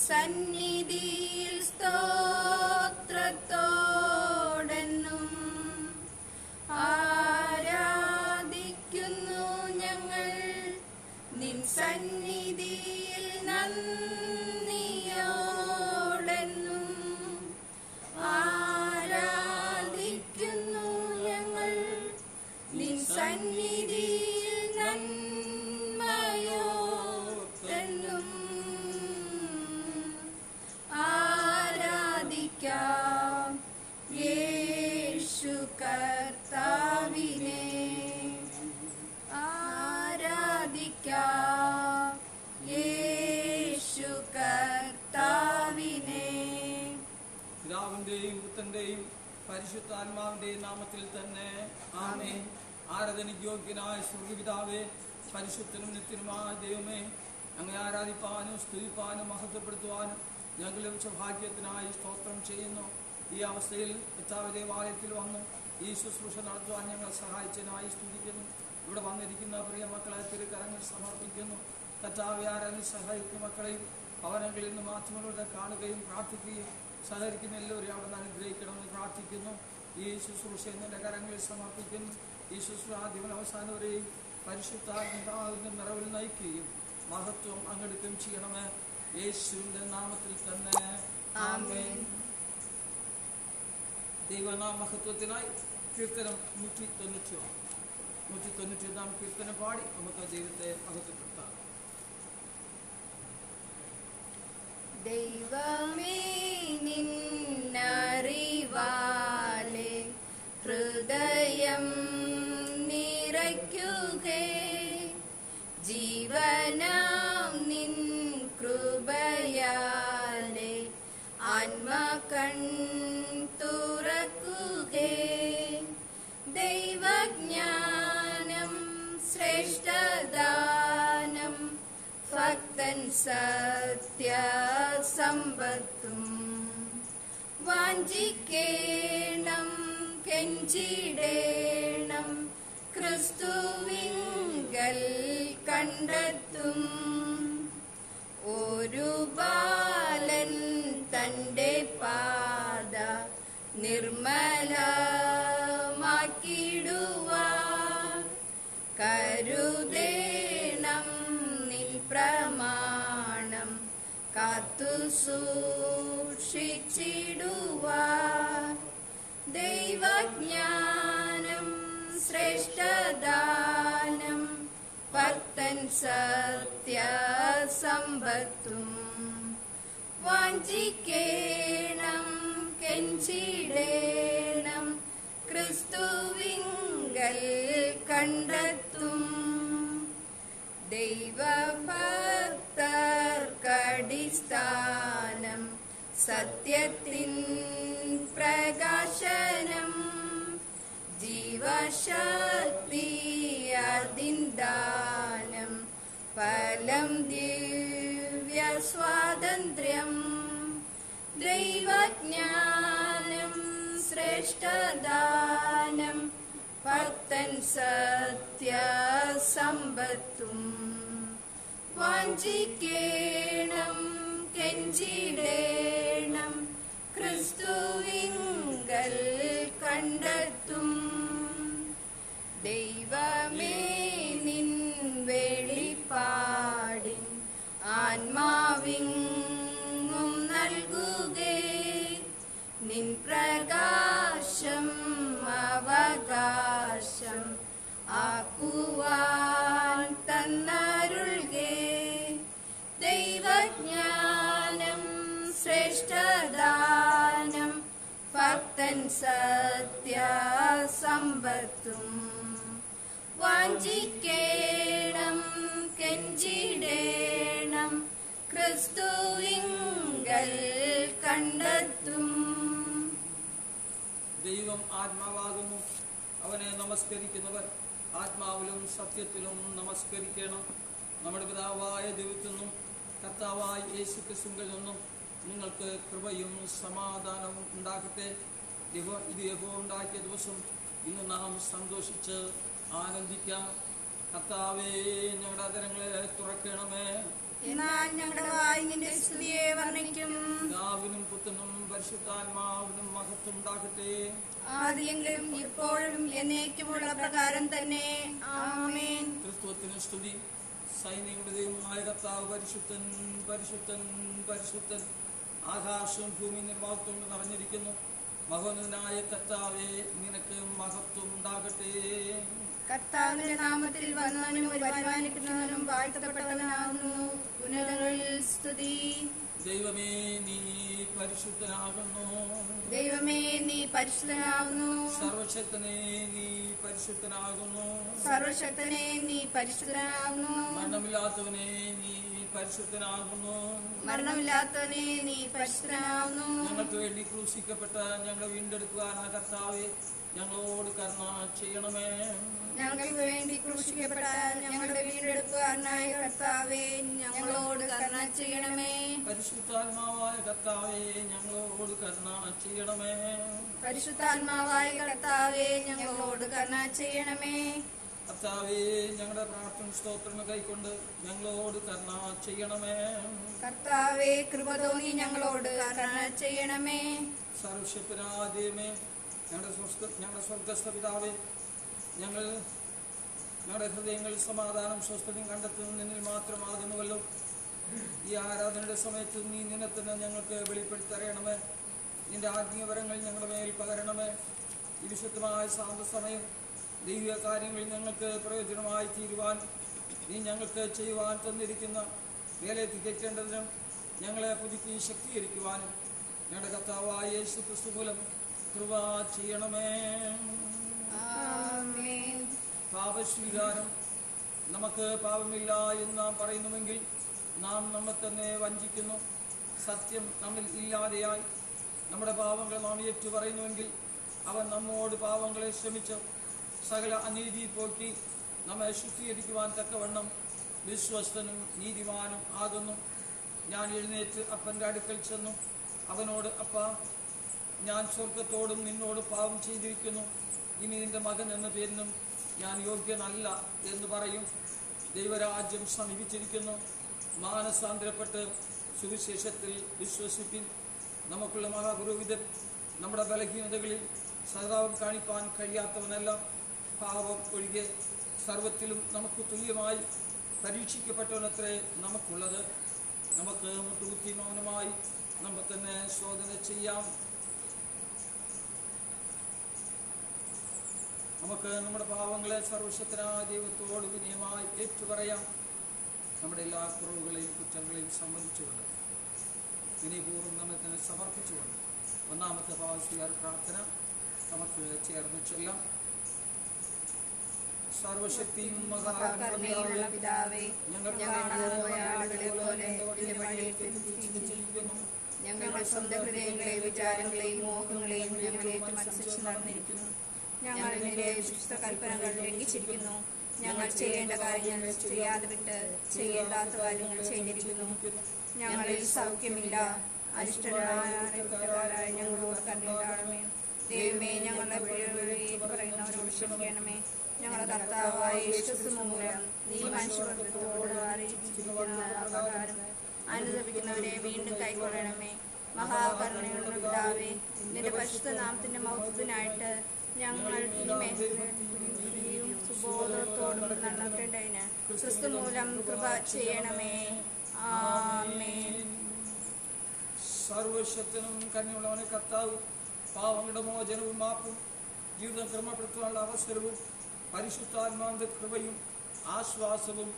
സന്നിധിയിൽ സ്തോത്രത്തോടെന്നും ആരാധിക്കുന്നു ഞങ്ങൾ. നിൻ സന്നിധിയിൽ നന്ദിയോടെന്നും ആരാധിക്കുന്നു ഞങ്ങൾ. നിൻ സന്നിധിയിൽ നന്മയോടെന്നും ആരാധിക്കാം യേശു കർത്താവിനെ. ആരാധിക്കാം യേശു കർത്താവിനെ. പിതാവിന്റെയും പുത്രന്റെയും പരിശുദ്ധാത്മാവിന്റെയും നാമത്തിൽ തന്നെ ആമേൻ. ആരാധനയ്ക്ക് യോഗ്യനായ സ്വർഗ്ഗപിതാവേ, പരിശുദ്ധനും നിത്യനുമായ ദൈവമേ, അങ്ങേ ആരാധിപ്പാനും സ്തുതിപ്പാനും മഹത്വപ്പെടുത്തുവാനും ഞങ്ങൾക്ക് ലഭിച്ച ഭാഗ്യത്തിനായി സ്തോത്രം ചെയ്യുന്നു. ഈ അവസ്ഥയിൽ കർത്താവ് ദേവാലയത്തിൽ വന്നു ഈ ശുശ്രൂഷ നടത്തുവാൻ ഞങ്ങളെ സഹായിച്ചതിനായി സ്തുതിക്കുന്നു. ഇവിടെ വന്നിരിക്കുന്ന പ്രിയ മക്കളെ തിരുക്കരങ്ങൾ സമർപ്പിക്കുന്നു. കർത്താവ് ആരാധന സഹായിക്കുന്ന മക്കളെയും ഭവനങ്ങളിൽ നിന്ന് മാധ്യമങ്ങളുടെ കാണുകയും പ്രാർത്ഥിക്കുകയും സഹകരിക്കുന്ന എല്ലാവരെയും അവിടെ നിന്ന് അനുഗ്രഹിക്കണമെന്ന് പ്രാർത്ഥിക്കുന്നു. ഈ ശുശ്രൂഷ എന്നെ കരങ്ങളിൽ സമർപ്പിക്കുന്നു. ഈ ശുശ്രൂഷ ആദ്യം അവസാനവരെയും പരിശുദ്ധാത്മാവിന്റെ നിറവിൽ നയിക്കുകയും മഹത്വം അങ്ങെടുക്കുകയും ചെയ്യണമേ. യേശുവിന്റെ നാമത്തിൽ തന്നെ ആമേൻ. ദൈവനാമ മഹത്വത്തിനായി കീർത്തനം 191 കീർത്തനം പാടി നമുക്ക് ദൈവത്തെ മഹത്വപ്പെടുത്താം. ദൈവമേ നിന്നറിവാലെ ഹൃദയം നിറയ്ക്കുകേ, ജീവനാം നിൻ കൃപയാലെ ആത്മകൺ തുറക്കുകേ. ദൈവജ്ഞാനം ശ്രേഷ്ഠദാനം, ഭക്തൻ സത്യസമ്പത്തും. വാഞ്ചിക്കേണം കെഞ്ചിടേണം, ക്രിസ്തുവിങ്കൽ കണ്ടെത്തും. ഒരു ബാലൻ തന്റെ പാത നിർമ്മലമാക്കിടുവാൻ കരുതേണം നിൻ പ്രമാണം കാത്തു സൂക്ഷിച്ചിടുവാൻ. ദൈവജ്ഞാനം ശ്രേഷ്ഠദാനം, ഭക്തൻ സത്യസമ്പത്തും. വാഞ്ചിക്കേണം കെഞ്ചിടേണം, ക്രിസ്തുവിങ്കൽ കണ്ടെത്തും. ദൈവഭക്തർക്കടിസ്ഥാനം സത്യത്തിൻ പ്രകാശനം, ജീവശക്തി അതിൻ ദാനം, ഫലം ദിവ്യ സ്വാതന്ത്ര്യം. ദൈവജ്ഞാനം ശ്രേഷ്ഠദാനം, ഭക്തൻ സത്യസമ്പത്തും. വാഞ്ചിക്കേണം കെഞ്ചിടേണം, ക്രിസ്തുവിങ്കൽ കണ്ടെത്തും. ദൈവമേ നിൻ വെളിപ്പാടിൻ ആത്മാവിങ്ങും നൽകുകേ, നിൻ പ്രകാശം അവകാശം ആക്കുവാൻ തന്നരുൾകേ. ദൈവജ്ഞാനം ശ്രേഷ്ഠദാനം, ഭക്തൻ സത്യസമ്പത്തും. വാഞ്ചിക്കേണം കെഞ്ചിടേണം, ക്രിസ്തുവിങ്കൽ കണ്ടെത്തും. ദൈവം ആത്മാവാകുന്നു, അവനെ നമസ്കരിക്കുന്നവർ ആത്മാവിലും സത്യത്തിലും നമസ്കരിക്കണം. നമ്മുടെ പിതാവായ ദൈവത്തിൽ നിന്നും കർത്താവായ യേശു ക്രിസ്തുവിൽ നിന്നും നിങ്ങൾക്ക് കൃപയും സമാധാനവും ഉണ്ടാകട്ടെ. ഇത് യഹോവ ഉണ്ടാക്കിയ ദിവസം ഇന്ന് നാം സന്തോഷിച്ച് ആനന്ദിക്കാം. കർത്താവേ, ഞങ്ങളുടെ അതരങ്ങളെ തുറക്കണമേ. എന്നാൽ ഞങ്ങളുടെ വായ് നിന്റെ സ്തുതിയെ വർണ്ണിക്കും. പിതാവിനും പുത്രനും പരിശുദ്ധാത്മാവിനും മഹത്വം ഉണ്ടാകട്ടെ. ആദിയെങ്കിലും ഇപ്പോഴും എന്നേക്കുമുള്ള പ്രകാരം തന്നെ. ആമേൻ. ക്രിസ്തുവിന് സ്തുതി. സൈന്യങ്ങളുടെ ദൈവമായ കർത്താവ് പരിശുദ്ധൻ പരിശുദ്ധൻ പരിശുദ്ധൻ. ആകാശവും ഭൂമി നിർവാഹത്വം കൊണ്ട് നിറഞ്ഞിരിക്കുന്നു. മഹോന്നതനായ കർത്താവേ, നിനക്ക് മഹത്വം ഉണ്ടാകട്ടെ. കർത്താവിന്റെ നാമത്തിൽ വന്നവനും പരിപാലിക്കുന്നവനും വാഴ്ത്തപ്പെട്ടവനാകുന്നു. ഉന്നതങ്ങളിൽ സ്തുതി. ദൈവമേ, നീ പരിശുദ്ധനാകുന്നു. ദൈവമേ, നീ പരിശുദ്ധനാകുന്നു. സർവശക്തനെ, നീ പരിശുദ്ധനാകുന്നു. സർവശക്തനെ, നീ പരിശുദ്ധനാകുന്നു. മരണമില്ലാത്തവനെ, നീ പരിശുദ്ധനാകുന്നു. മരണമില്ലാത്തവനെ, നീ പരിശുദ്ധനാകുന്നു. ഞങ്ങൾക്ക് വേണ്ടി ക്രൂശിക്കപ്പെട്ട ഞങ്ങളെ വീണ്ടെടുക്കുവാനായ കർത്താവേ, ഞങ്ങളോട് കരുണ ചെയ്യണമേ. ഞങ്ങൾക്ക് വേണ്ടി ക്രൂശിക്കപ്പെട്ട ഞങ്ങളുടെ വീണ്ടെടുപ്പുകാരനായ കർത്താവേ, ഞങ്ങളോട് കരുണ ചെയ്യണമേ. പരിശുദ്ധാത്മാവായ കർത്താവേ, ഞങ്ങളോട് കരുണ ചെയ്യണമേ. പരിശുദ്ധാത്മാവായ കർത്താവേ, ഞങ്ങളോട് കരുണ ചെയ്യണമേ. കർത്താവേ, ഞങ്ങളുടെ പ്രാർത്ഥന സ്തോത്രങ്ങൾ കൈക്കൊണ്ട് ഞങ്ങളോട് കരുണ ചെയ്യണമേ. കർത്താവേ, കൃപ തോന്നി ഞങ്ങളോട് കരുണ ചെയ്യണമേ. സർവശക്തനാദ്യമേ, ഞങ്ങളുടെ സ്വർഗസ്ഥ പിതാവേ, ഞങ്ങളുടെ ഹൃദയങ്ങളിൽ സമാധാനം സ്വസ്ഥതയും കണ്ടെത്തുന്ന നിന്നിൽ മാത്രമാകുന്നുവല്ലോ. ഈ ആരാധനയുടെ സമയത്ത് നീ നിന്നെ തന്നെ ഞങ്ങൾക്ക് വെളിപ്പെടുത്തറിയണമേ. നിന്റെ ആത്മീയപരങ്ങൾ ഞങ്ങളുടെ മേൽ പകരണമേ. ഈ വിശുദ്ധമായ സാന്ത്വസമയം ദൈവിക കാര്യങ്ങളിൽ ഞങ്ങൾക്ക് പ്രയോജനമായി തീരുവാൻ നീ ഞങ്ങൾക്ക് ചെയ്യുവാൻ തന്നിരിക്കുന്ന വേലയെ തികയ്ക്കേണ്ടതിനും ഞങ്ങളെ പുതുക്കി ശക്തീകരിക്കുവാനും ഞങ്ങളുടെ കർത്താവായ യേശു ക്രിസ്തു മൂലം കൃപ ചെയ്യണമേ. ആമേൻ. പാപസ്വീകാരം. നമുക്ക് പാപമില്ല എന്ന് നാം പറയുന്നുവെങ്കിൽ നാം നമ്മെ തന്നെ വഞ്ചിക്കുന്നു. സത്യം നമ്മിൽ ഇല്ലാതെയായി നമ്മുടെ പാപങ്ങൾ നാം ഏറ്റു പറയുന്നുവെങ്കിൽ അവൻ നമ്മോട് പാപങ്ങളെ ശ്രമിച്ച് സകല അനീതി പോക്കി നമ്മെ ശുദ്ധീകരിക്കുവാൻ തക്കവണ്ണം വിശ്വസ്തനും നീതിമാനും ആകുന്നു. ഞാൻ എഴുന്നേറ്റ് അപ്പൻ്റെ അടുക്കൽ ചെന്നു അവനോട്, അപ്പാ, ഞാൻ സ്വർഗത്തോടും നിന്നോട് പാപം ചെയ്തിരിക്കുന്നു. ഇനി നിന്റെ മകൻ എന്ന പേരിനും ഞാൻ യോഗ്യനല്ല എന്ന് പറയും. ദൈവരാജ്യം സമീപിച്ചിരിക്കുന്നു. മാനസാന്തരപ്പെട്ട് സുവിശേഷത്തിൽ വിശ്വസിപ്പിൻ. നമുക്കുള്ള മഹാപുരോഹിതൻ നമ്മുടെ ബലഹീനതകളിൽ സഹതാപം കാണിപ്പാൻ കഴിയാത്തവനല്ല. പാപം ഒഴികെ സർവത്തിലും നമുക്ക് തുല്യമായി പരീക്ഷിക്കപ്പെട്ടവനത്രേ നമുക്കുള്ളത്. നമുക്ക് മുട്ടുകുത്തി മൗനമായി നമ്മൾ തന്നെ ശോധന ചെയ്യാം. നമുക്ക് നമ്മുടെ പാവങ്ങളെ സർവശക്തനായ ദൈവത്തോട് വിനയമായി ഏറ്റുപറയാം. നമ്മുടെ എല്ലാ കുറവുകളെയും കുറ്റങ്ങളെയും സംബന്ധിച്ചുകൊണ്ട് വിനയപൂർവ്വം നമ്മെ തന്നെ സമർപ്പിച്ചുകൊണ്ട് ഒന്നാമത്തെ പാവസ്വീകാര പ്രാർത്ഥന നമുക്ക് ചേർന്ന് ചൊല്ലാം. സർവശക്തിയും കരുണയുള്ള പിതാവേ, ഞങ്ങളുടെ സ്വന്തം ഹൃദയങ്ങളെയും വിചാരങ്ങളെയും മോഹങ്ങളെയും ഞങ്ങളേറ്റം അനുസരിച്ച് നടന്നിരിക്കുന്നു. ഞങ്ങൾ നിന്റെ വിശുദ്ധ കൽപ്പനകൾ ലംഘിച്ചിരിക്കുന്നു. ഞങ്ങൾ ചെയ്യേണ്ട കാര്യങ്ങൾ ചെയ്യാതെ വിട്ട് ചെയ്യേണ്ടാത്ത കാര്യങ്ങൾ ചെയ്തിരിക്കുന്നു. ഞങ്ങളിൽ സൗഖ്യമില്ല. അരിഷ്ടരായ ഞങ്ങളോട് കരുണയുണ്ടാകണമേ. ദൈവമേ, ഞങ്ങളുടെ പിഴവുകളെ പറയുന്നവരോട് ക്ഷമിക്കണമേ. ഞങ്ങളുടെ കർത്താവായ യേശു മൂലം നീ മനുഷ്യവർഗത്തോട് അറിയിച്ചിരിക്കുന്ന അപകാരം അനുദപിക്കുന്നവരെ വീണ്ടും കൈക്കൊള്ളണമേ. മഹാകരുണയുള്ള പിതാവേ, നിന്റെ പരിശുദ്ധ നാമത്തിന്റെ മഹത്വത്തിനായിട്ട് ഞങ്ങൾ സുബോധത്തോടും നടക്കേണ്ടതിന് ക്രിസ്തു മൂലം കൃപ ചെയ്യണമേ. ആമേൻ. സർവശക്തനും കരുണയുള്ളവനെ കർത്താവ് പാവങ്ങളുടെ മോചനവും മാപ്പും ജീവിതം ക്രമപ്പെടുത്തുവാനുള്ള അവസരവും പരിശുദ്ധാത്മാവിന്റെ കൃപയും ആശ്വാസവും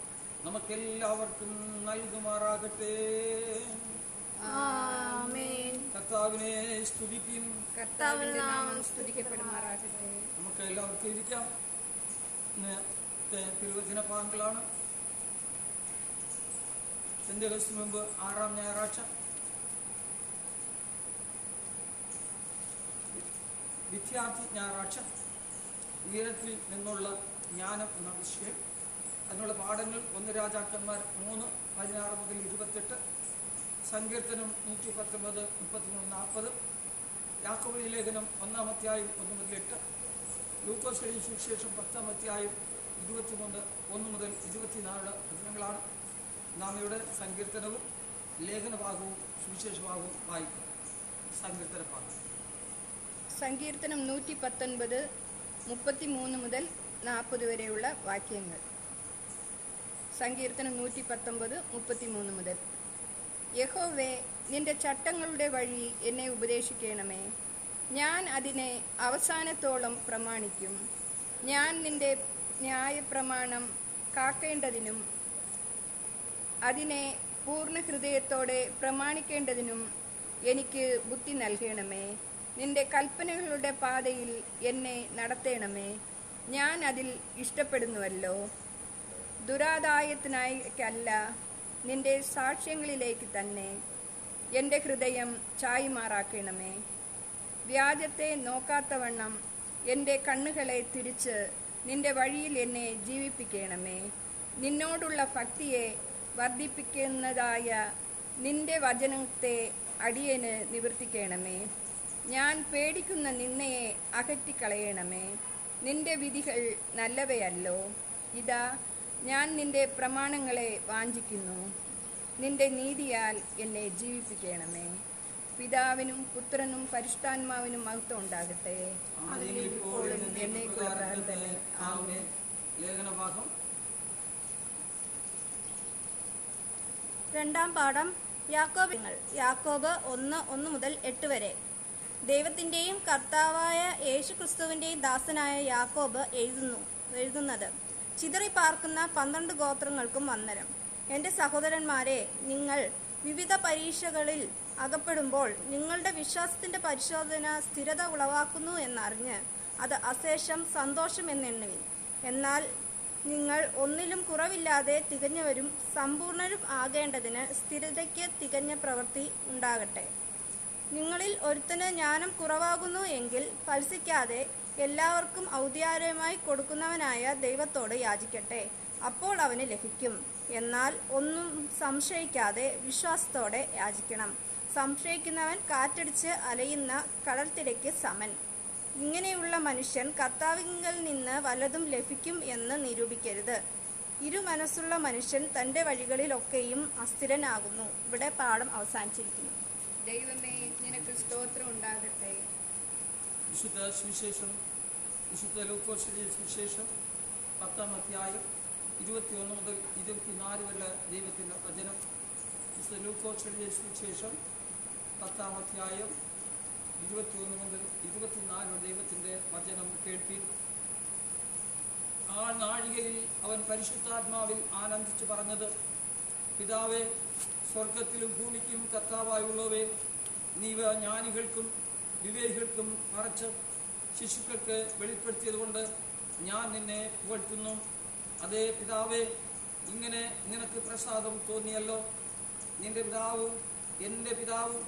നമുക്കെല്ലാവർക്കും നൽകുമാറാകട്ടെ. ആമേൻ. കർത്താവിനെ സ്തുതിപ്പിൻ. കർത്താവിന്റെ നാമം സ്തുതിക്കപ്പെടുമാറാകട്ടെ. നമുക്ക് എല്ലാവർക്കും ഇരിക്കാം. ഇന്നത്തെ തിരുവചന ഭാഗങ്ങളാണ്. പെന്തക്കോസ്തിന് മുമ്പ് 6-ാം ഞായറാഴ്ച വിദ്യാർത്ഥി ഞായറാഴ്ച, ഉയരത്തിൽ നിന്നുള്ള ജ്ഞാനം എന്ന വിഷയം. അതിനുള്ള പാഠങ്ങൾ 1 രാജാക്കന്മാർ 3:16-28, സങ്കീർത്തനം 119, 33, 40, യാക്കോബിന്റെ ലേഖനം 1-ാം അധ്യായം 1-8, ലൂക്കോസ് എഴുതിയ സുവിശേഷം 10-ാം അധ്യായം 23, 1-24 വചനങ്ങളാണ്. നാം ഇവിടെ സങ്കീർത്തനവും ലേഖനഭാഗവും സുവിശേഷഭാഗവും വായിക്കും. സങ്കീർത്തന ഭാഗം. സങ്കീർത്തനം 119 33 മുതൽ 40 വരെയുള്ള വാക്യങ്ങൾ. സങ്കീർത്തനം 119 33 മുതൽ. യഹോവേ, നിന്റെ ചട്ടങ്ങളുടെ വഴി എന്നെ ഉപദേശിക്കണമേ. ഞാൻ അതിനെ അവസാനത്തോളം പ്രമാണിക്കും. ഞാൻ നിന്റെ ന്യായപ്രമാണം കാക്കേണ്ടതിനും അതിനെ പൂർണ്ണ ഹൃദയത്തോടെ പ്രമാണിക്കേണ്ടതിനും എനിക്ക് ബുദ്ധി നൽകണമേ. നിന്റെ കൽപ്പനകളുടെ പാതയിൽ എന്നെ നടത്തേണമേ. ഞാൻ അതിൽ ഇഷ്ടപ്പെടുന്നുവല്ലോ. ദുരാദായത്തിനായിക്കല്ല, നിന്റെ സാക്ഷ്യങ്ങളിലേക്ക് തന്നെ എൻ്റെ ഹൃദയം ചായ്മാറാക്കണമേ. വ്യാജത്തെ നോക്കാത്തവണ്ണം എൻ്റെ കണ്ണുകളെ തിരിച്ച് നിന്റെ വഴിയിൽ എന്നെ ജീവിപ്പിക്കണമേ. നിന്നോടുള്ള ഭക്തിയെ വർദ്ധിപ്പിക്കുന്നതായ നിന്റെ വചനത്തെ അടിയന് നിവർത്തിക്കണമേ. ഞാൻ പേടിക്കുന്ന നിന്നയെ അകറ്റിക്കളയണമേ. നിന്റെ വിധികൾ നല്ലവയല്ലോ. ഇതാ, ഞാൻ നിന്റെ പ്രമാണങ്ങളെ വാഞ്ചിക്കുന്നു. നിന്റെ നീതിയാൽ എന്നെ ജീവിപ്പിക്കണമേ. പിതാവിനും പുത്രനും പരിശുദ്ധാത്മാവിനും മഹത്വം ഉണ്ടാകട്ടെ. ലേഖനഭാഗം. രണ്ടാം പാഠം. യാക്കോബ് 1:1 മുതൽ 8 വരെ. ദൈവത്തിൻ്റെയും കർത്താവായ യേശു ക്രിസ്തുവിൻ്റെയും ദാസനായ യാക്കോബ് എഴുതുന്നത്: ചിതറിപ്പാർക്കുന്ന 12 ഗോത്രങ്ങൾക്കും വന്ദനം. എൻ്റെ സഹോദരന്മാരെ, നിങ്ങൾ വിവിധ പരീക്ഷകളിൽ അകപ്പെടുമ്പോൾ നിങ്ങളുടെ വിശ്വാസത്തിൻ്റെ പരിശോധന സ്ഥിരത ഉളവാക്കുന്നു എന്നറിഞ്ഞ് അത് അശേഷം സന്തോഷമെന്നെണ്ണുവിൻ. എന്നാൽ നിങ്ങൾ ഒന്നിലും കുറവില്ലാതെ തികഞ്ഞവരും സമ്പൂർണരും ആകേണ്ടതിന് സ്ഥിരതയ്ക്ക് തികഞ്ഞ പ്രവൃത്തി ഉണ്ടാകട്ടെ. നിങ്ങളിൽ ഒരുത്തന് ജ്ഞാനം കുറവാകുന്നു എങ്കിൽ ഫലസിക്കാതെ എല്ലാവർക്കും ഔദാര്യമായി കൊടുക്കുന്നവനായ ദൈവത്തോട് യാചിക്കട്ടെ. അപ്പോൾ അവന് ലഭിക്കും. എന്നാൽ ഒന്നും സംശയിക്കാതെ വിശ്വാസത്തോടെ യാചിക്കണം. സംശയിക്കുന്നവൻ കാറ്റടിച്ച് അലയുന്ന കടൽത്തിരയ്ക്ക് സമൻ. ഇങ്ങനെയുള്ള മനുഷ്യൻ കർത്താവിങ്കൽ നിന്ന് വല്ലതും ലഭിക്കും എന്ന് നിരൂപിക്കരുത്. ഇരുമനസ്സുള്ള മനുഷ്യൻ തൻ്റെ വഴികളിലൊക്കെയും അസ്ഥിരനാകുന്നു. ഇവിടെ പാഠം അവസാനിച്ചിരിക്കുന്നു. ദൈവമേ, നിനക്ക് സ്തോത്രം ഉണ്ടാകട്ടെ. വിശുദ്ധ സുവിശേഷം, വിശുദ്ധ ലൂക്കോസ് എഴുതിയ സുവിശേഷം 10-ാം അധ്യായം 21 മുതൽ 24 വരെ ദൈവത്തിൻ്റെ വചനം. വിശുദ്ധ ലൂക്കോസ് എഴുതിയ സുവിശേഷം 10-ാം അധ്യായം 21 മുതൽ 24 വരെ ദൈവത്തിൻ്റെ വചനം കേൾപ്പീൻ. ആ നാഴികയിൽ അവൻ പരിശുദ്ധാത്മാവിൽ ആനന്ദിച്ച് പറഞ്ഞത്: പിതാവേ, സ്വർഗത്തിലും ഭൂമിക്കും കർത്താവായുള്ളവേ, നീ ജ്ഞാനികൾക്കും വിവേകികൾക്കും മറച്ച് ശിശുക്കൾക്ക് വെളിപ്പെടുത്തിയതുകൊണ്ട് ഞാൻ നിന്നെ പുകഴ്ത്തുന്നു. അതേ പിതാവേ, ഇങ്ങനെ നിനക്ക് പ്രസാദം തോന്നിയല്ലോ. നിന്റെ പിതാവും എൻ്റെ പിതാവും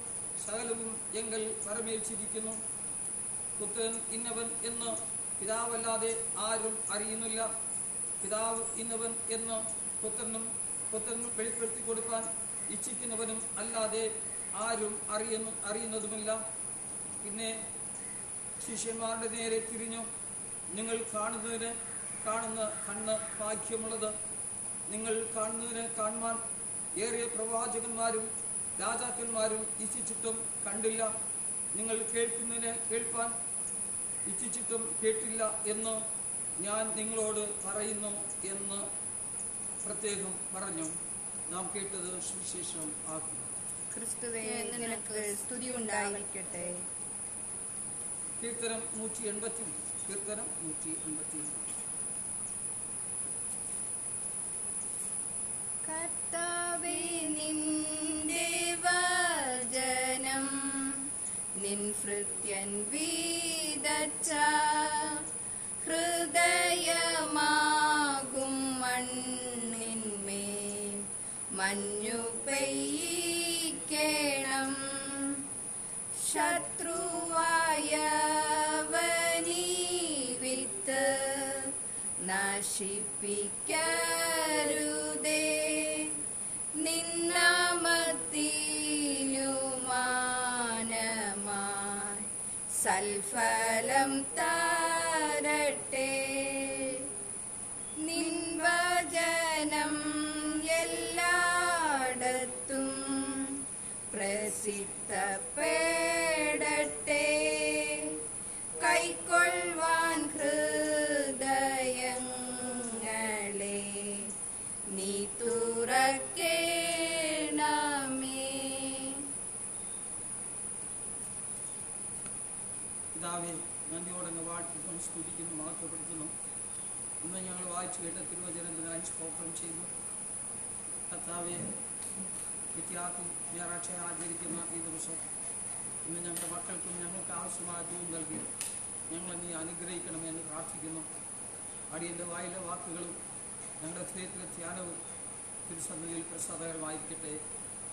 സകലവും എങ്കിൽ പരമേൽച്ചിരിക്കുന്നു. പുത്രൻ ഇന്നവൻ എന്ന് പിതാവല്ലാതെ ആരും അറിയുന്നില്ല. പിതാവ് ഇന്നവൻ എന്ന് പുത്രനും വെളിപ്പെടുത്തി കൊടുക്കാൻ ഇച്ഛിക്കുന്നവനും അല്ലാതെ ആരും അറിയുന്നതുമില്ല. പിന്നെ ശിഷ്യന്മാരുടെ നേരെ തിരിഞ്ഞു: നിങ്ങൾ കാണുന്ന കണ്ണ് ഭാഗ്യമുള്ളത്. നിങ്ങൾ കാണുന്നതിനെ കാണുവാൻ ഏറിയ പ്രവാചകന്മാരും രാജാക്കന്മാരും ഇച്ഛിച്ചിട്ടും കണ്ടില്ല. നിങ്ങൾ കേൾക്കുന്നതിനെ കേൾപ്പാൻ ഇച്ഛിച്ചിട്ടും കേട്ടില്ല എന്ന് ഞാൻ നിങ്ങളോട് പറയുന്നു എന്ന് പ്രത്യേകം പറഞ്ഞു. നാം കേട്ടത് സുവിശേഷം ആകുന്നു. ക്രിസ്തുവേ, നിനക്ക് സ്തുതി ഉണ്ടായിരിക്കട്ടെ. കീർത്തനം 180. കർത്താവേ, നിന്റെ വചനം നിൻ ഭൃത്യൻ വീതച്ച ഹൃദയമാകും മണ്ണിന്മേൽ മഞ്ഞു പെയ്യിക്കണം. ശത്രുവായവനീ വിത്ത് നശിപ്പിക്കരുതേ. നിന്നാമത്തിലുമാനമായി സൽഫലം തരട്ടെ. നിൻ വചനം എല്ലായിടത്തും സിദ്ധപ്പെടട്ടെ. കൈക്കൊള്ളുവാൻ ഹൃദയങ്ങളെ നീ തുറക്കേണമേ. പിതാവേ, നന്ദിയോടങ്ങ് വാഴ്ത്തുന്നു, സ്തുതിക്കുന്നു, മഹത്വപ്പെടുത്തുന്നു. ഇന്ന് ഞങ്ങൾ വായിച്ചു കേട്ട തിരുവചനത്തിനായി സ്തോത്രം ചെയ്യുന്നു. കർത്താവേ, വിദ്യാർത്ഥി ഞായറാഴ്ച ആചരിക്കുന്ന ഈ ദിവസം ഇന്ന് ഞങ്ങളുടെ മക്കൾക്കും ഞങ്ങൾക്ക് ആവശ്യമായ തൂൺ നൽകി ഞങ്ങൾ നീ അനുഗ്രഹിക്കണമെന്ന് പ്രാർത്ഥിക്കുന്നു. അടിയൻ്റെ വായിലെ വാക്കുകളും ഞങ്ങളുടെ ഹൃദയത്തിലെ ധ്യാനവും തിരുസന്നിധിയിൽ പ്രസാദകരമായിരിക്കട്ടെ.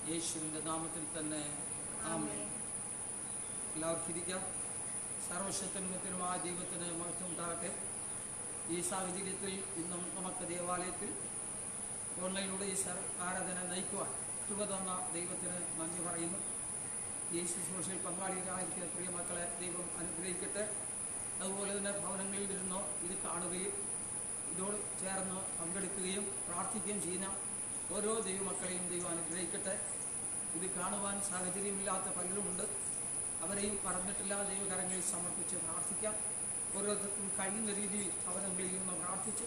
യേശുവിൻ്റെ നാമത്തിൽ തന്നെ ആമേൻ. എല്ലാവർക്കും ഇരിക്കാം. സർവശക്തനുമായ ദൈവത്തിന് മഹത്വം ഉണ്ടാകട്ടെ. ഈ സാഹചര്യത്തിൽ ഇന്നും നമുക്ക് ദേവാലയത്തിൽ ഓൺലൈനിലൂടെ ഈ ആരാധന നയിക്കുവാൻ കൃപ തന്ന ദൈവത്തിന് നന്ദി പറയുന്നു. ഈ ശുശ്രൂഷയിൽ പങ്കാളികളായിരിക്കുന്ന പ്രിയ മക്കളെ ദൈവം അനുഗ്രഹിക്കട്ടെ. അതുപോലെ തന്നെ ഭവനങ്ങളിൽ ഇരുന്നോ ഇത് കാണുകയും ഇതോട് ചേർന്ന് പങ്കെടുക്കുകയും പ്രാർത്ഥിക്കുകയും ചെയ്യുന്ന ഓരോ ദൈവമക്കളെയും ദൈവം അനുഗ്രഹിക്കട്ടെ. ഇത് കാണുവാൻ സാഹചര്യമില്ലാത്ത പലരുമുണ്ട്. അവരെയും പറഞ്ഞിട്ടില്ല ദൈവകരങ്ങളിൽ സമർപ്പിച്ച് പ്രാർത്ഥിക്കാം. ഓരോരുത്തർക്കും കഴിയുന്ന രീതിയിൽ ഭവനങ്ങളിൽ നിന്ന് പ്രാർത്ഥിച്ച്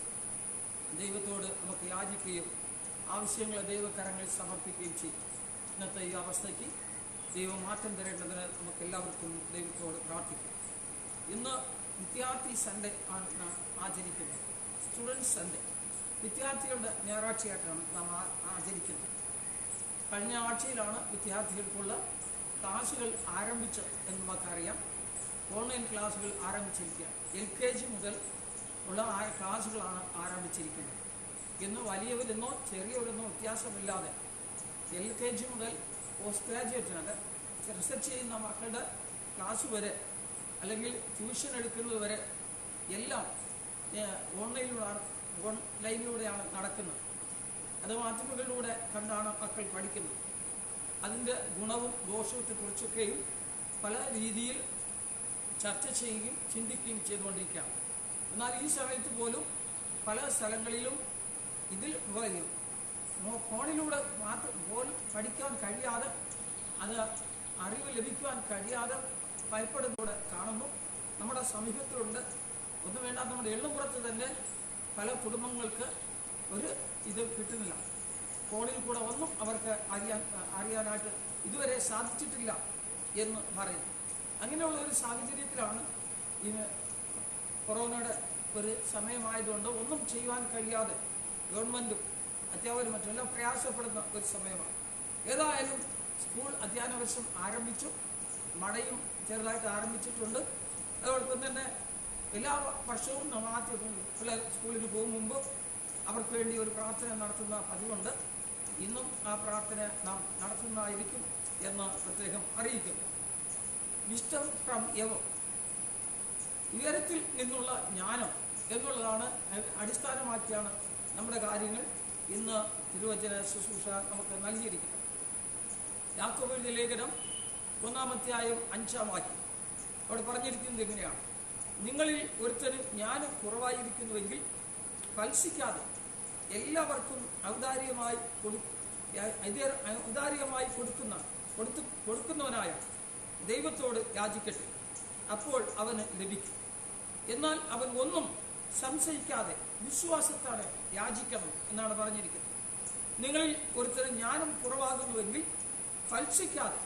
ദൈവത്തോട് നമുക്ക് യാചിക്കുകയും ആവശ്യങ്ങളെ ദൈവകരങ്ങളിൽ സമർപ്പിക്കുകയും ചെയ്യും. ഇന്നത്തെ ഈ അവസ്ഥയ്ക്ക് ദൈവം മാറ്റം തരേണ്ടതിന് നമുക്ക് എല്ലാവർക്കും ദൈവത്തോട് പ്രാർത്ഥിക്കാം. ഇന്ന് വിദ്യാർത്ഥി സൺഡേ ആണ് നാം ആചരിക്കുന്നത്. സ്റ്റുഡൻസ് സൺഡേ, വിദ്യാർത്ഥികളുടെ ഞായറാഴ്ചയായിട്ടാണ് നാം ആചരിക്കുന്നത്. കഴിഞ്ഞ ആഴ്ചയിലാണ് വിദ്യാർത്ഥികൾക്കുള്ള ക്ലാസുകൾ ആരംഭിച്ചത് എന്ന് നമുക്കറിയാം. ഓൺലൈൻ ക്ലാസുകൾ ആരംഭിച്ചിരിക്കുക. LKG മുതൽ ഉള്ള ക്ലാസുകളാണ് ആരംഭിച്ചിരിക്കുന്നത്. ഇന്ന് വലിയവരെന്നോ ചെറിയവരെന്നോ വ്യത്യാസമില്ലാതെ LKG മുതൽ പോസ്റ്റ് ഗ്രാജുവേറ്റിനൊക്കെ റിസർച്ച് ചെയ്യുന്ന മക്കളുടെ ക്ലാസ് വരെ അല്ലെങ്കിൽ ട്യൂഷൻ എടുക്കുന്നത് വരെ എല്ലാം ഓൺലൈനിലൂടെയാണ് നടക്കുന്നത്. അത് മാധ്യമങ്ങളിലൂടെ കണ്ടാണ് മക്കൾ പഠിക്കുന്നത്. അതിൻ്റെ ഗുണവും ദോഷത്തെക്കുറിച്ചൊക്കെയും പല രീതിയിൽ ചർച്ച ചെയ്യുകയും ചിന്തിക്കുകയും ചെയ്തുകൊണ്ടിരിക്കുകയാണ്. എന്നാൽ ഈ സമയത്ത് പോലും പല സ്ഥലങ്ങളിലും ഇതിൽ ഫോണിലൂടെ മാത്രം പോലും പഠിക്കാൻ കഴിയാതെ, അത് അറിവ് ലഭിക്കുവാൻ കഴിയാതെ ഭയപ്പെടുന്നതോടെ കാണുന്നു. നമ്മുടെ സമീപത്തിലുണ്ട്. ഒന്നും വേണ്ട, നമ്മുടെ എള്ളുപുറത്ത് തന്നെ പല കുടുംബങ്ങൾക്ക് ഒരു ഇത് കിട്ടുന്നില്ല. ഫോണിൽ കൂടെ ഒന്നും അവർക്ക് അറിയാനായിട്ട് ഇതുവരെ സാധിച്ചിട്ടില്ല എന്ന് പറയുന്നു. അങ്ങനെയുള്ള ഒരു സാഹചര്യത്തിലാണ് ഈ കൊറോണയുടെ ഒരു സമയമായതുകൊണ്ട് ഒന്നും ചെയ്യുവാൻ കഴിയാതെ ഗവൺമെൻറ്റും അധ്യാപകരും മറ്റെല്ലാം പ്രയാസപ്പെടുന്ന ഒരു സമയമാണ്. ഏതായാലും സ്കൂൾ അധ്യയന വർഷം ആരംഭിച്ചു. മഴയും ചെറുതായിട്ട് ആരംഭിച്ചിട്ടുണ്ട്. അതോടൊപ്പം തന്നെ എല്ലാ വർഷവും നാം ആദ്യം പിള്ളേർ സ്കൂളിൽ പോകും മുമ്പ് അവർക്ക് വേണ്ടി ഒരു പ്രാർത്ഥന നടത്തുന്ന പതിവുണ്ട്. ഇന്നും ആ പ്രാർത്ഥന നാം നടത്തുന്നതായിരിക്കും എന്ന് പ്രത്യേകം അറിയിക്കുന്നു. വിസ്ഡം ഫ്രം എവർ, ഉയരത്തിൽ നിന്നുള്ള ജ്ഞാനം എന്നുള്ളതാണ് അടിസ്ഥാനമാക്കിയാണ് നമ്മുടെ കാര്യങ്ങൾ ഇന്ന് തിരുവചന ശുശ്രൂഷ നമുക്ക് നൽകിയിരിക്കുന്നത്. യാക്കോബിന്റെ ലേഖനം 1-ാം വാക്യം അവിടെ പറഞ്ഞിരിക്കുന്നത് എങ്ങനെയാണ്? നിങ്ങളിൽ ഒരുത്തനും ജ്ഞാനം കുറവായിരിക്കുന്നുവെങ്കിൽ ഫൽസിക്കാതെ എല്ലാവർക്കും ഔദാര്യമായി കൊടുക്കുന്നവനായ ദൈവത്തോട് യാചിക്കട്ടെ, അപ്പോൾ അവന് ലഭിക്കും. എന്നാൽ അവൻ ഒന്നും സംശയിക്കാതെ വിശ്വാസത്തോടെ യാചിക്കണം എന്നാണ് പറഞ്ഞിരിക്കുന്നത്. നിങ്ങളിൽ ഒരുത്തരം ജ്ഞാനം കുറവാകുന്നുവെങ്കിൽ ഫൽസിക്കാതെ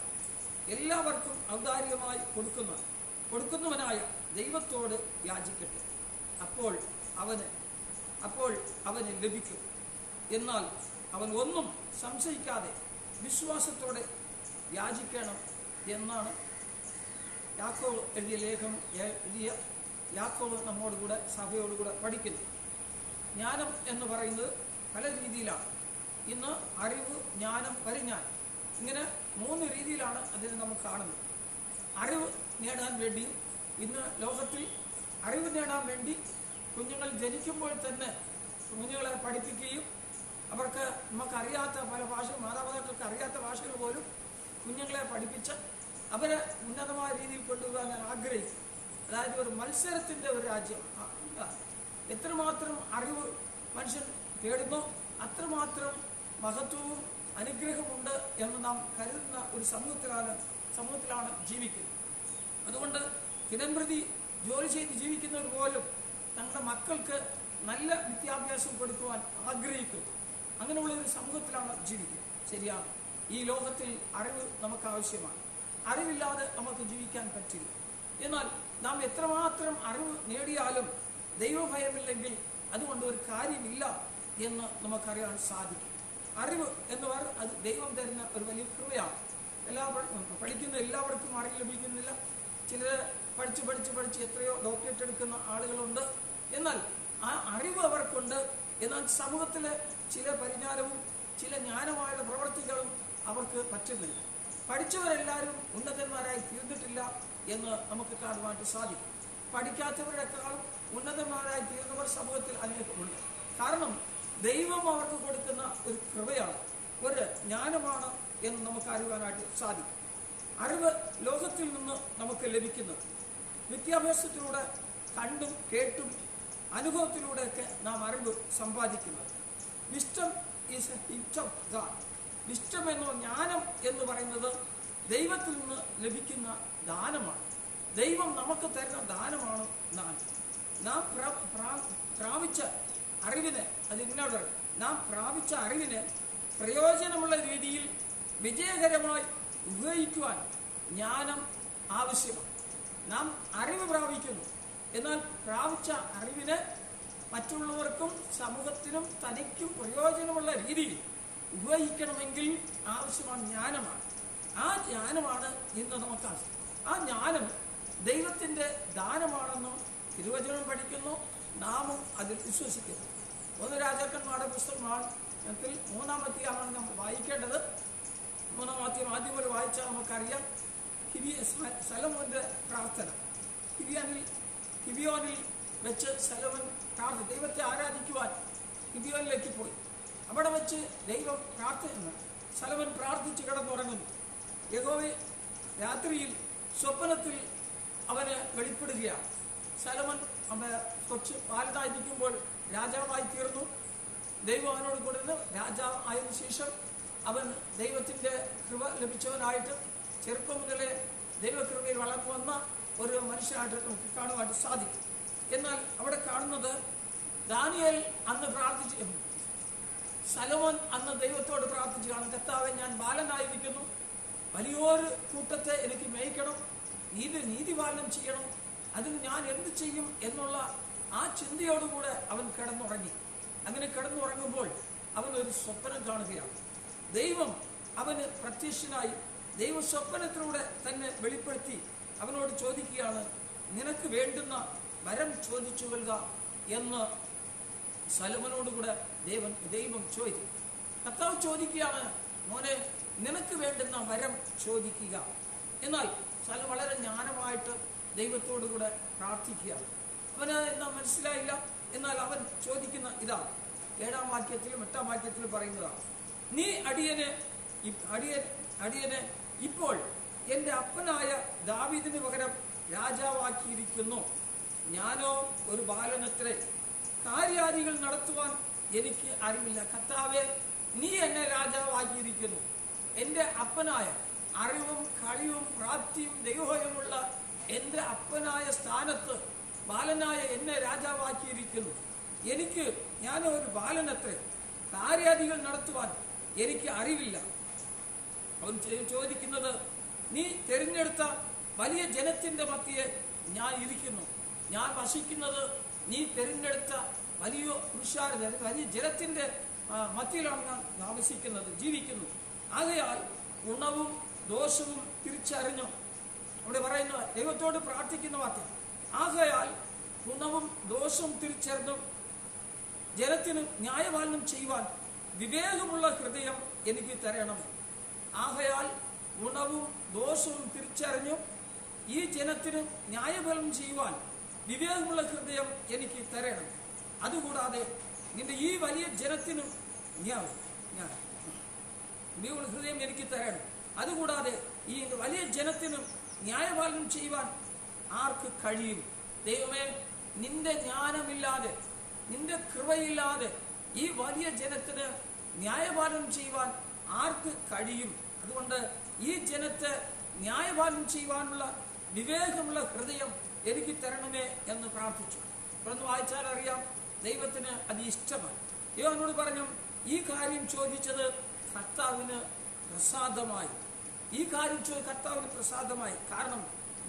എല്ലാവർക്കും ഔദാര്യമായി കൊടുക്കുന്നവനായ ദൈവത്തോട് യാചിക്കട്ടെ, അപ്പോൾ അവന് ലഭിക്കും. എന്നാൽ അവൻ ഒന്നും സംശയിക്കാതെ വിശ്വാസത്തോടെ യാചിക്കണം എന്നാണ് യാക്കോബ് എഴുതിയ യാക്കോബ് നമ്മോടുകൂടെ സഭയോടുകൂടെ പഠിക്കുന്നു. ജ്ഞാനം എന്ന് പറയുന്നത് പല രീതിയിലാണ്. ഇന്ന് അറിവ്, ജ്ഞാനം, പരിജ്ഞാനം, ഇങ്ങനെ 3 രീതിയിലാണ് അതിനെ നമുക്ക് കാണുന്നത്. അറിവ് നേടാൻ വേണ്ടി ഇന്ന് ലോകത്തിൽ അറിവ് നേടാൻ വേണ്ടി കുഞ്ഞുങ്ങൾ ജനിക്കുമ്പോൾ തന്നെ കുഞ്ഞുങ്ങളെ പഠിപ്പിക്കുകയും അവർക്ക് നമുക്കറിയാത്ത പല മാതാപിതാക്കൾക്ക് അറിയാത്ത ഭാഷകൾ പോലും കുഞ്ഞുങ്ങളെ പഠിപ്പിച്ച് അവരെ ഉന്നതമായ രീതിയിൽ കൊണ്ടുപോകാൻ ഞാൻ ആഗ്രഹിക്കും. അതായത് ഒരു മത്സരത്തിൻ്റെ ഒരു രാജ്യം. എത്രമാത്രം അറിവ് മനുഷ്യൻ തേടുന്നോ അത്രമാത്രം മഹത്വവും അനുഗ്രഹമുണ്ട് എന്ന് നാം കരുതുന്ന ഒരു സമൂഹത്തിലാണ് ജീവിക്കുന്നത്. അതുകൊണ്ട് ദിനംപ്രതി ജോലി ചെയ്ത് ജീവിക്കുന്നവർ പോലും തങ്ങളുടെ മക്കൾക്ക് നല്ല വിദ്യാഭ്യാസം കൊടുക്കുവാൻ ആഗ്രഹിക്കുന്നു. അങ്ങനെയുള്ള ഒരു സമൂഹത്തിലാണ് ജീവിക്കുന്നത്. ശരിയാണ്, ഈ ലോകത്തിൽ അറിവ് നമുക്ക് ആവശ്യമാണ്. അറിവില്ലാതെ നമുക്ക് ജീവിക്കാൻ പറ്റില്ല. എന്നാൽ നാം എത്രമാത്രം അറിവ് നേടിയാലും ദൈവഭയമില്ലെങ്കിൽ അതുകൊണ്ട് ഒരു കാര്യമില്ല എന്ന് നമുക്കറിയാൻ സാധിക്കും. അറിവ് എന്ന് പറഞ്ഞാൽ അത് ദൈവം തരുന്ന ഒരു വലിയ കൃപയാണ്. പഠിക്കുന്ന എല്ലാവർക്കും അറിവ് ലഭിക്കുന്നില്ല. ചിലർ പഠിച്ച് എത്രയോ ഡോക്ടറേറ്റ് എടുക്കുന്ന ആളുകളുണ്ട്. എന്നാൽ ആ അറിവ് അവർക്കുണ്ട്. എന്നാൽ സമൂഹത്തിലെ ചില പരിജ്ഞാനവും ചില ജ്ഞാനമായുള്ള പ്രവർത്തികളും അവർക്ക് പറ്റുന്നില്ല. പഠിച്ചവരെല്ലാവരും ഉന്നതന്മാരായി തീർന്നിട്ടില്ല എന്ന് നമുക്ക് കാണുവാനായിട്ട് സാധിക്കും. പഠിക്കാത്തവരെക്കാളും ഉന്നതന്മാരായി തീർന്നവർ സമൂഹത്തിൽ അനേകമുണ്ട്. കാരണം ദൈവം അവർക്ക് കൊടുക്കുന്ന ഒരു കൃപയാണ്, ഒരു ജ്ഞാനമാണ് എന്ന് നമുക്ക് അറിയുവാനായിട്ട് സാധിക്കും. അറിവ് ലോകത്തിൽ നിന്ന് നമുക്ക് ലഭിക്കുന്നത് വിദ്യാഭ്യാസത്തിലൂടെ കണ്ടും കേട്ടും അനുഭവത്തിലൂടെയൊക്കെ നാം അറിവ് സമ്പാദിക്കുന്നത്. Wisdom is a gift of God. Wisdom എന്നോ ജ്ഞാനം എന്ന് പറയുന്നത് ദൈവത്തിൽ നിന്ന് ലഭിക്കുന്ന ദാനമാണ്. ദൈവം നമുക്ക് തരുന്ന ദാനമാണ് നാം പ്രാപിച്ച അറിവിനെ, നാം പ്രാപിച്ച അറിവിനെ പ്രയോജനമുള്ള രീതിയിൽ വിജയകരമായി ഉപയോഗിക്കുവാൻ ജ്ഞാനം ആവശ്യമാണ്. നാം അറിവ് പ്രാപിക്കുന്നു. എന്നാൽ പ്രാപിച്ച അറിവിനെ മറ്റുള്ളവർക്കും സമൂഹത്തിനും തനിക്കും പ്രയോജനമുള്ള രീതിയിൽ ഉപയോഗിക്കണമെങ്കിൽ ആവശ്യമാണ് ജ്ഞാനമാണ്. ആ ജ്ഞാനമാണ് ഇന്ന് നമുക്ക് ആവശ്യം. ആ ജ്ഞാനം ദൈവത്തിൻ്റെ ദാനമാണെന്നും തിരുവചനം പഠിക്കുന്നു, നാമും അതിൽ വിശ്വസിക്കുന്നു. 1 രാജാക്കന്മാരുടെ പുസ്തകത്തിൽ 3-ാം അധ്യായമാണ് നാം വായിക്കേണ്ടത്. 3-ാം അധ്യായം ആദ്യം പോലെ വായിച്ചാൽ നമുക്കറിയാം. സലോമോന്റെ പ്രാർത്ഥന. ഗിബിയോനിൽ വെച്ച് സലോമൻ ദൈവത്തെ ആരാധിക്കുവാൻ ഗിബിയോനിലേക്ക് പോയി. അവിടെ വെച്ച് ദൈവം സലോമൻ പ്രാർത്ഥിച്ച് കിടന്നുറങ്ങുന്നു. യഹോവേ രാത്രിയിൽ സ്വപ്നത്തിൽ അവന് വെളിപ്പെടുകയാണ്. സലോമൻ കൊച്ചു ബാലനായിരിക്കുമ്പോൾ രാജാവായി തീർന്നു. ദൈവം അവനോട് കൊടുത്ത് രാജാവ് ആയതിനു ശേഷം അവൻ ദൈവത്തിൻ്റെ കൃപ ലഭിച്ചവനായിട്ട് ചെറുപ്പം മുതലേ ദൈവകൃപയിൽ വളർന്നു വന്ന ഒരു മനുഷ്യനായിട്ട് നമുക്ക് കാണുവാനായിട്ട് സാധിക്കും. എന്നാൽ അവിടെ കാണുന്നത് ദാനിയേൽ അന്ന് പ്രാർത്ഥിച്ചു, സലോമോൻ അന്ന് ദൈവത്തോട് പ്രാർത്ഥിച്ചു കാണും, കർത്താവേ, ഞാൻ ബാലനായിരിക്കുന്നു, വലിയൊരു കൂട്ടത്തെ എനിക്ക് മേയ്ക്കണം, നീതിപാലനം ചെയ്യണം, അതിന് ഞാൻ എന്ത് ചെയ്യും എന്നുള്ള ആ ചിന്തയോടുകൂടെ അവൻ കിടന്നുറങ്ങി. അങ്ങനെ കിടന്നുറങ്ങുമ്പോൾ അവൻ ഒരു സ്വപ്നം കാണുകയാണ്. ദൈവം അവന് പ്രത്യക്ഷനായി ദൈവ സ്വപ്നത്തിലൂടെ തന്നെ വെളിപ്പെടുത്തി അവനോട് ചോദിക്കുകയാണ്, നിനക്ക് വേണ്ടുന്ന വരം ചോദിച്ചു കൊള്ളുക എന്ന് സലോമനോടുകൂടെ ദൈവം ചോദിച്ചു. കർത്താവ് ചോദിക്കുകയാണ്, മോനെ, നിനക്ക് വേണ്ടുന്ന വരം ചോദിക്കുക. എന്നാൽ സലോമൻ വളരെ ജ്ഞാനമായിട്ട് ദൈവത്തോടുകൂടെ പ്രാർത്ഥിക്കുകയാണ്. അവന് എന്നാ മനസ്സിലായില്ല. എന്നാൽ അവൻ ചോദിക്കുന്ന ഇതാണ് 7-ാം വാക്യത്തിലും 8-ാം വാക്യത്തിലും പറയുന്നതാണ്, നീ അടിയനെ ഇപ്പോൾ എൻ്റെ അപ്പനായ ദാവീദിന് പകരം രാജാവാക്കിയിരിക്കുന്നു. ഞാനോ ഒരു ബാലനത്രേ, കാര്യാദികൾ നടത്തുവാൻ എനിക്ക് അറിവില്ല. കർത്താവേ, നീ എന്നെ രാജാവാക്കിയിരിക്കുന്നു. എൻ്റെ അപ്പനായ അറിവും കഴിവും പ്രാപ്തിയും ദൈവമുള്ള എൻ്റെ അപ്പനായ സ്ഥാനത്ത് ബാലനായ എന്നെ രാജാവാക്കിയിരിക്കുന്നു. ഞാനോ ഒരു ബാലനത്രേ, കാര്യാദികൾ നടത്തുവാൻ എനിക്ക് അറിവില്ല. അവൻ ചോദിക്കുന്നത്, നീ തിരഞ്ഞെടുത്ത വലിയ ജനത്തിന്റെ മധ്യേ ഞാൻ ഇരിക്കുന്നു. ഞാൻ വസിക്കുന്നത് നീ തിരഞ്ഞെടുത്ത വലിയ പുരുഷാരത, വലിയ ജനത്തിന്റെ മധ്യയിലാണ് ഞാൻ താമസിക്കുന്നത്, ജീവിക്കുന്നു. ആകയാൽ ഗുണവും ദോഷവും തിരിച്ചറിഞ്ഞു. അവിടെ പറയുന്ന ദൈവത്തോട് പ്രാർത്ഥിക്കുന്ന വാക്യം, ആകയാൽ ഗുണവും ദോഷവും തിരിച്ചറിഞ്ഞു ജനത്തിന് ന്യായപാലനം ചെയ്യുവാൻ വിവേകമുള്ള ഹൃദയം എനിക്ക് തരണം. ആകയാൽ ഗുണവും ദോഷവും തിരിച്ചറിഞ്ഞു ഈ ജനത്തിന് ന്യായപാലനം ചെയ്യുവാൻ വിവേകമുള്ള ഹൃദയം എനിക്ക് തരണം. അതുകൂടാതെ നിന്റെ ഈ വലിയ ജനത്തിനും വിവേകമുള്ള ഹൃദയം എനിക്ക് തരണം. അതുകൂടാതെ ഈ വലിയ ജനത്തിനും ന്യായപാലനം ചെയ്യുവാൻ ആർക്ക് കഴിയും? ദൈവമേ, നിന്റെ ജ്ഞാനമില്ലാതെ, നിന്റെ കൃപയില്ലാതെ ഈ വലിയ ജനത്തിന് ന്യായപാലനം ചെയ്യുവാൻ ആർക്ക് കഴിയും? അതുകൊണ്ട് ഈ ജനത്തെ ന്യായപാലനം ചെയ്യുവാനുള്ള വിവേകമുള്ള ഹൃദയം എനിക്ക് തരണമേ എന്ന് പ്രാർത്ഥിച്ചു. ഒന്ന് വായിച്ചാൽ അറിയാം, ദൈവത്തിന് അത് ഇഷ്ടമാണ്. യോഹന്നാനോട് പറഞ്ഞു, ഈ കാര്യം ചോദിച്ചത് കർത്താവിന് പ്രസാദമായി. ഈ കാര്യം കർത്താവിന് പ്രസാദമായി. കാരണം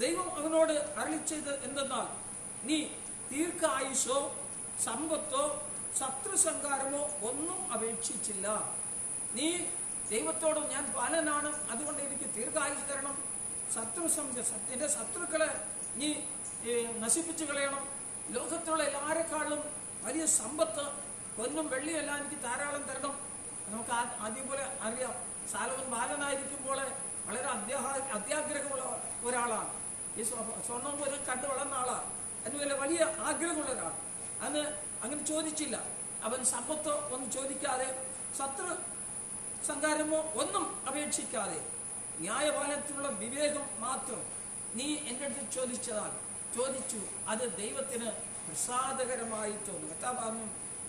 ദൈവം അവനോട് അരുളിച്ചത് എന്തെന്നാൽ, നീ ദീർഘായുസോ സമ്പത്തോ ശത്രുസംഹാരമോ ഒന്നും അപേക്ഷിച്ചില്ല. നീ ദൈവത്തോട് ഞാൻ ബാലനാണ്, അതുകൊണ്ട് എനിക്ക് ദീർഘായുസ് തരണം, എന്റെ ശത്രുക്കളെ നീ നശിപ്പിച്ചു കളയണം, ലോകത്തിലുള്ള എല്ലാരെക്കാളും വലിയ സമ്പത്ത് പൊന്നും വെള്ളിയും എല്ലാം എനിക്ക് ധാരാളം തരണം. നമുക്ക് ആദ്യം പോലെ അറിയാം, സാലോമൻ ബാലനായിരിക്കുമ്പോൾ വളരെ അത്യാഗ്രഹമുള്ള ഒരാളാണ്. ഈ സ്വർണ്ണം പോലും കണ്ടു വളർന്ന ആളാണ്. അതിന് വലിയ ആഗ്രഹമുള്ള ഒരാൾ. അന്ന് അങ്ങനെ ചോദിച്ചില്ല. അവൻ സമ്പത്തോ ഒന്നും ചോദിക്കാതെ, ശത്രു സംഹാരമോ ഒന്നും അപേക്ഷിക്കാതെ, ന്യായപാലനത്തിനുള്ള വിവേകം മാത്രം നീ എൻ്റെ അടുത്ത് ചോദിച്ചു. അത് ദൈവത്തിന് പ്രസാദകരമായി തോന്നി. കർത്താവ്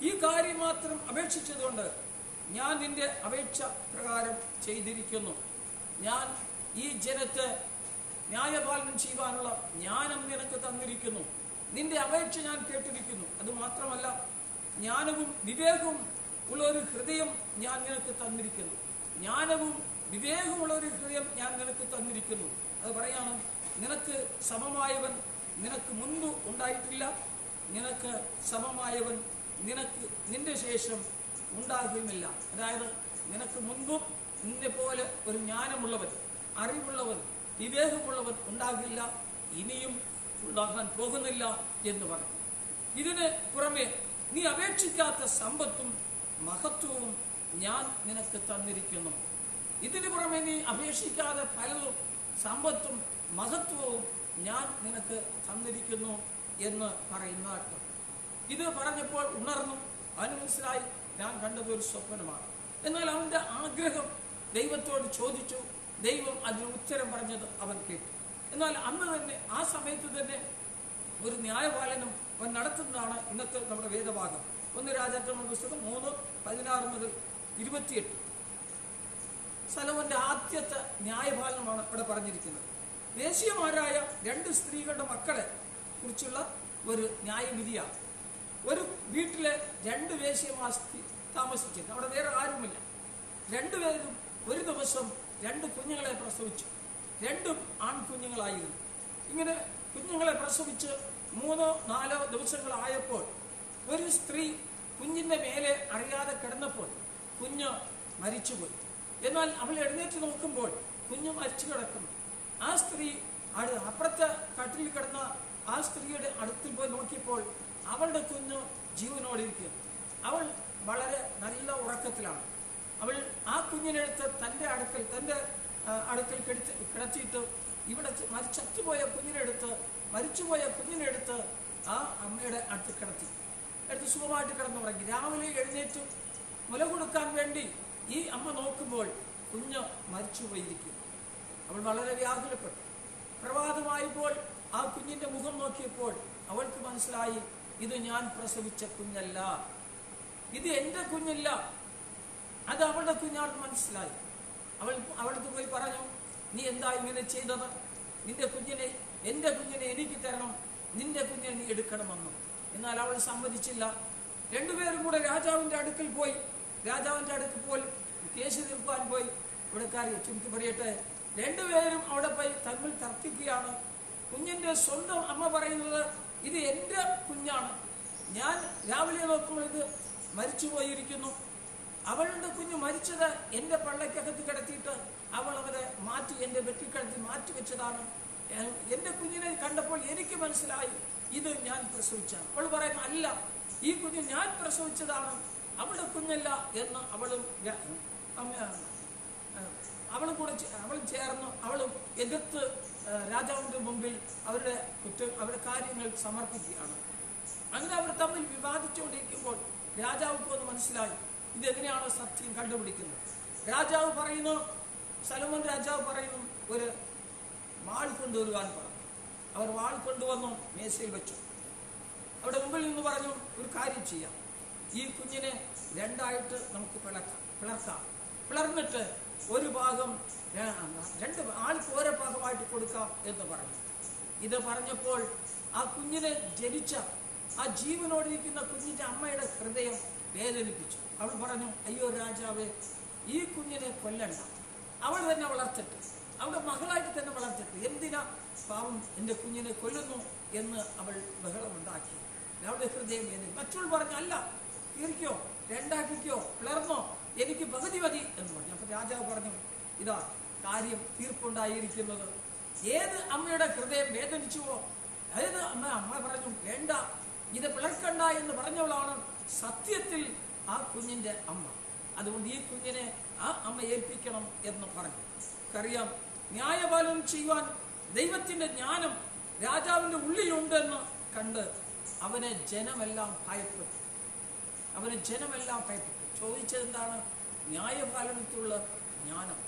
ഈ കാര്യം മാത്രം അപേക്ഷിച്ചതുകൊണ്ട് ഞാൻ നിന്റെ അപേക്ഷ പ്രകാരം ചെയ്തിരിക്കുന്നു. ഞാൻ ഈ ജനത്തെ ന്യായപാലനം ചെയ്യുവാനുള്ള ജ്ഞാനം നിനക്ക് തന്നിരിക്കുന്നു. നിന്റെ അപേക്ഷ ഞാൻ കേട്ടിരിക്കുന്നു. അത് മാത്രമല്ല, ജ്ഞാനവും വിവേകവും ഉള്ള ഒരു ഹൃദയം ഞാൻ നിനക്ക് തന്നിരിക്കുന്നു. ജ്ഞാനവും വിവേകമുള്ള ഒരു ഹൃദയം ഞാൻ നിനക്ക് തന്നിരിക്കുന്നു. അത് പറയാണ്, നിനക്ക് സമമായവൻ നിനക്ക് മുൻപ് ഉണ്ടായിട്ടില്ല, നിനക്ക് സമമായവൻ നിന്റെ ശേഷം ഉണ്ടാകുകയുമില്ല. അതായത് നിനക്ക് മുൻപും നിന്നെ പോലെ ഒരു ജ്ഞാനമുള്ളവൻ, അറിവുള്ളവൻ, വിവേകമുള്ളവൻ ഉണ്ടാകില്ല, ഇനിയും ഉണ്ടാകാൻ പോകുന്നില്ല എന്ന് പറഞ്ഞു. ഇതിന് പുറമെ നീ അപേക്ഷിക്കാത്ത സമ്പത്തും മഹത്വവും ഞാൻ നിനക്ക് തന്നിരിക്കുന്നു. ഇതിന് പുറമെ നീ അപേക്ഷിക്കാതെ പലതും സമ്പത്തും മഹത്വവും ഞാൻ നിനക്ക് തന്നിരിക്കുന്നു എന്ന് പറയുന്ന കേട്ടോ. ഇത് പറഞ്ഞപ്പോൾ ഉണർന്നു. അവന് മനസ്സിലായി, ഞാൻ കണ്ടത് ഒരു സ്വപ്നമാണ്. എന്നാൽ അവന്റെ ആഗ്രഹം ദൈവത്തോട് ചോദിച്ചു. ദൈവം അതിന് ഉത്തരം പറഞ്ഞത് അവൻ കേട്ടു. എന്നാൽ അന്ന് തന്നെ, ആ സമയത്ത് തന്നെ ഒരു ന്യായപാലനം അവൻ നടത്തുന്നതാണ് ഇന്നത്തെ നമ്മുടെ വേദഭാഗം. 1 രാജാക്കന്മാരുടെ പുസ്തകം 3:16 മുതൽ 28. സലോമോന്റെ ആദ്യത്തെ ന്യായപാലനമാണ് ഇവിടെ പറഞ്ഞിരിക്കുന്നത്. വേശ്യമാരായ 2 സ്ത്രീകളുടെ മക്കളെ കുറിച്ചുള്ള ഒരു ന്യായവിധിയാണ്. ഒരു വീട്ടിലെ 2 വേശ്യമാർ താമസിച്ചിരുന്നു. അവിടെ വേറെ ആരുമില്ല. 2 പേരും ഒരു ദിവസം 2 കുഞ്ഞുങ്ങളെ പ്രസവിച്ചു. 2 ആൺകുഞ്ഞുങ്ങളായിരുന്നു. ഇങ്ങനെ കുഞ്ഞുങ്ങളെ പ്രസവിച്ച് 3-4 ദിവസങ്ങളായപ്പോൾ ഒരു സ്ത്രീ കുഞ്ഞിന്റെ മേലെ അറിയാതെ കിടന്നപ്പോൾ കുഞ്ഞ് മരിച്ചുപോയി. എന്നാൽ അവൾ എഴുന്നേറ്റ് നോക്കുമ്പോൾ കുഞ്ഞ് മരിച്ചു കിടക്കുന്നു. ആ സ്ത്രീ അപ്പുറത്തെ കട്ടിലിൽ കിടന്ന ആ സ്ത്രീയുടെ അടുത്തിൽ പോയി നോക്കിയപ്പോൾ അവളുടെ കുഞ്ഞ് ജീവനോടിരിക്കുന്നു. അവൾ വളരെ നല്ല ഉറക്കത്തിലാണ്. അവൾ ആ കുഞ്ഞിനെടുത്ത് തൻ്റെ അടുക്കൽ കിടത്തിയിട്ട് ഇവിടെ മരിച്ചുപോയ കുഞ്ഞിനെടുത്ത് ആ അമ്മയുടെ അടുത്ത് എടുത്ത് സുഖമായിട്ട് കിടന്നുറങ്ങി. രാവിലെ എഴുന്നേറ്റ് മുല കൊടുക്കാൻ വേണ്ടി ഈ അമ്മ നോക്കുമ്പോൾ കുഞ്ഞ് മരിച്ചുപോയിരിക്കുന്നു. അവൾ വളരെ വ്യാകുലപ്പെട്ടു. പ്രഭാതമായപ്പോൾ ആ കുഞ്ഞിന്റെ മുഖം നോക്കിയപ്പോൾ അവൾക്ക് മനസ്സിലായി, ഇത് ഞാൻ പ്രസവിച്ച കുഞ്ഞല്ല, ഇത് എൻ്റെ കുഞ്ഞല്ല, അത് അവളുടെ കുഞ്ഞാണെന്ന് മനസ്സിലായി. അവൾക്ക് പോയി പറഞ്ഞു, നീ എന്താ ഇങ്ങനെ ചെയ്തത്? എൻ്റെ കുഞ്ഞിനെ എനിക്ക് തരണം, നിന്റെ കുഞ്ഞിനെ നീ എടുക്കണമെന്നു. എന്നാൽ അവൾ സമ്മതിച്ചില്ല. 2 പേരും കൂടെ രാജാവിന്റെ അടുക്കൽ പോയി കേസ് തീർക്കാൻ പോയി. ഇവിടെ കാര്യം ചുരുക്കി പറയട്ടെ, 2 പേരും അവിടെ പോയി തമ്മിൽ തർക്കിക്കുകയാണ്. കുഞ്ഞിന്റെ സ്വന്തം അമ്മ പറയുന്നത്, ഇത് എൻ്റെ കുഞ്ഞാണ്, ഞാൻ രാവിലെ നോക്കുമ്പോൾ ഇത് മരിച്ചുപോയിരിക്കുന്നു. അവളുടെ കുഞ്ഞ് മരിച്ചത് എൻ്റെ പള്ളക്കകത്ത് കിടത്തിയിട്ട് അവൾ അവരെ മാറ്റി എൻ്റെ വെട്ടിക്കിടത്തി മാറ്റി വെച്ചതാണ്. എൻ്റെ കുഞ്ഞിനെ കണ്ടപ്പോൾ എനിക്ക് മനസ്സിലായി, ഇത് ഞാൻ പ്രസവിച്ചാണ്. അവൾ പറയുന്നു, അല്ല, ഈ കുഞ്ഞ് ഞാൻ പ്രസവിച്ചതാണ്, അവളുടെ കുഞ്ഞല്ല എന്ന് അവളും ചേർന്ന് അവളും എതിർത്ത് രാജാവിന്റെ മുമ്പിൽ അവരുടെ കാര്യങ്ങൾ സമർപ്പിക്കുകയാണ്. അങ്ങനെ അവർ തമ്മിൽ വിവാദിച്ചുകൊണ്ടിരിക്കുമ്പോൾ രാജാവുക്ക് ഒന്ന് മനസ്സിലായി, ഇതെങ്ങനെയാണ് സത്യം കണ്ടുപിടിക്കുന്നത്. സലോമോൻ രാജാവ് പറയുന്നു, ഒരു വാൾ കൊണ്ടുവരുവാൻ പറഞ്ഞു. അവർ വാൾ കൊണ്ടുവന്നു മേശയിൽ വെച്ചു. അവിടെ മുമ്പിൽ നിന്ന് പറഞ്ഞു, ഒരു കാര്യം ചെയ്യാം, ഈ കുഞ്ഞിനെ 2 ആയിട്ട് നമുക്ക് പിളർക്കാം. പിളർന്നിട്ട് ഒരു ഭാഗം രണ്ട് ആൾക്ക് ഓരോ ഭാഗമായിട്ട് കൊടുക്കാം എന്ന് പറഞ്ഞു. ഇത് പറഞ്ഞപ്പോൾ ആ കുഞ്ഞിനെ ജനിച്ച ആ ജീവനോടിരിക്കുന്ന കുഞ്ഞിന്റെ അമ്മയുടെ ഹൃദയം വേദനിപ്പിച്ചു. അവൾ പറഞ്ഞു, അയ്യോ രാജാവേ, ഈ കുഞ്ഞിനെ കൊല്ലണ്ട, അവൾ തന്നെ വളർത്തിട്ട്, അവളുടെ മകളായിട്ട് തന്നെ വളർത്തിട്ട്, എന്തിനാ പാവം എൻ്റെ കുഞ്ഞിനെ കൊല്ലുന്നു എന്ന് അവൾ ബഹളമുണ്ടാക്കി. അവളുടെ ഹൃദയം വേദന. മറ്റുള്ള പറഞ്ഞു, അല്ല, തീർക്കോ, രണ്ടാക്കിക്കോ, പിളർന്നോ, എനിക്ക് പകുതി മതി എന്ന് പറഞ്ഞു. അപ്പൊ രാജാവ് പറഞ്ഞു, ഇതാ കാര്യം തീർപ്പുണ്ടായിരിക്കുന്നത്. ഏത് അമ്മയുടെ ഹൃദയം വേദനിച്ചുവോ, ഏത് അമ്മ പറഞ്ഞു വേണ്ട, ഇത് പിളർക്കണ്ട എന്ന് പറഞ്ഞവളാണ് സത്യത്തിൽ ആ കുഞ്ഞിന്റെ അമ്മ. അതുകൊണ്ട് ഈ കുഞ്ഞിനെ ആ അമ്മ ഏൽപ്പിക്കണം എന്ന് പറഞ്ഞു. അറിയാം, ന്യായപാലനം ചെയ്യുവാൻ ദൈവത്തിന്റെ ജ്ഞാനം രാജാവിന്റെ ഉള്ളിലുണ്ടെന്ന് കണ്ട് അവനെ ജനമെല്ലാം ഭയപ്പെട്ടു. ചോദിച്ചത് എന്താണ്? ന്യായപാലനത്തിലുള്ള ജ്ഞാനം.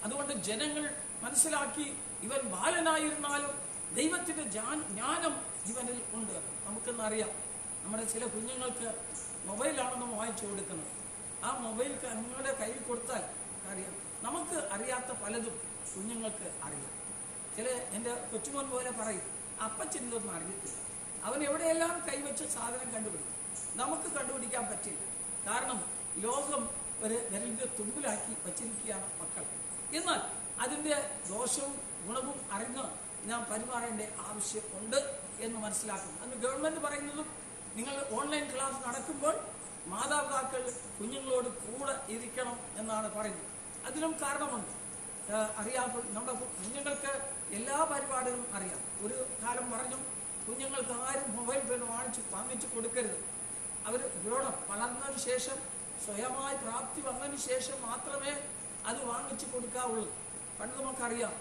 അതുകൊണ്ട് ജനങ്ങൾ മനസ്സിലാക്കി, ഇവൻ ബാലനായിരുന്നാലും ദൈവത്തിന്റെ ജ്ഞാനം ഇവനിൽ ഉണ്ട്. നമുക്കെന്നറിയാം, നമ്മുടെ ചില കുഞ്ഞുങ്ങൾക്ക് മൊബൈലാണ് നമ്മൾ വാങ്ങിച്ചു കൊടുക്കുന്നത്. ആ മൊബൈൽ നിങ്ങളുടെ കയ്യിൽ കൊടുത്താൽ അറിയാം, നമുക്ക് അറിയാത്ത പലതും കുഞ്ഞുങ്ങൾക്ക് അറിയാം. എൻ്റെ കൊച്ചുമോൻ പോലെ പറയും, അപ്പച്ചനൊന്നും അറിയത്തില്ല, അവൻ എവിടെയെല്ലാം കൈവച്ച് സാധനം കണ്ടുപിടിക്കും. നമുക്ക് കണ്ടുപിടിക്കാൻ പറ്റില്ല. കാരണം ലോകം ഒരു വിരലിന്റെ തുമ്പിലാക്കി വച്ചിരിക്കുകയാണ് മക്കൾ. എന്നാൽ അതിൻ്റെ ദോഷവും ഗുണവും അറിഞ്ഞ് നാം പെരുമാറേണ്ട ആവശ്യം ഉണ്ട് എന്ന് മനസ്സിലാക്കുന്നു. അന്ന് ഗവൺമെന്റ് പറയുന്നതും, നിങ്ങൾ ഓൺലൈൻ ക്ലാസ് നടക്കുമ്പോൾ മാതാപിതാക്കൾ കുഞ്ഞുങ്ങളോട് കൂടെ ഇരിക്കണം എന്നാണ് പറയുന്നത്. അതിനും കാരണമുണ്ട്. അറിയാപ്പോൾ നമ്മുടെ കുഞ്ഞുങ്ങൾക്ക് എല്ലാ പരിപാടികളും അറിയാം. ഒരു കാലം പറഞ്ഞു, കുഞ്ഞുങ്ങൾക്ക് ആരും മൊബൈൽ ഫോൺ വാങ്ങിച്ചു കൊടുക്കരുത്. അവർ ഇവരോട് വളർന്നതിന് ശേഷം, സ്വയമായി പ്രാപ്തി വന്നതിന് ശേഷം മാത്രമേ അത് വാങ്ങിച്ചു കൊടുക്കാവുള്ളൂ. പണ്ട് നമുക്കറിയാം,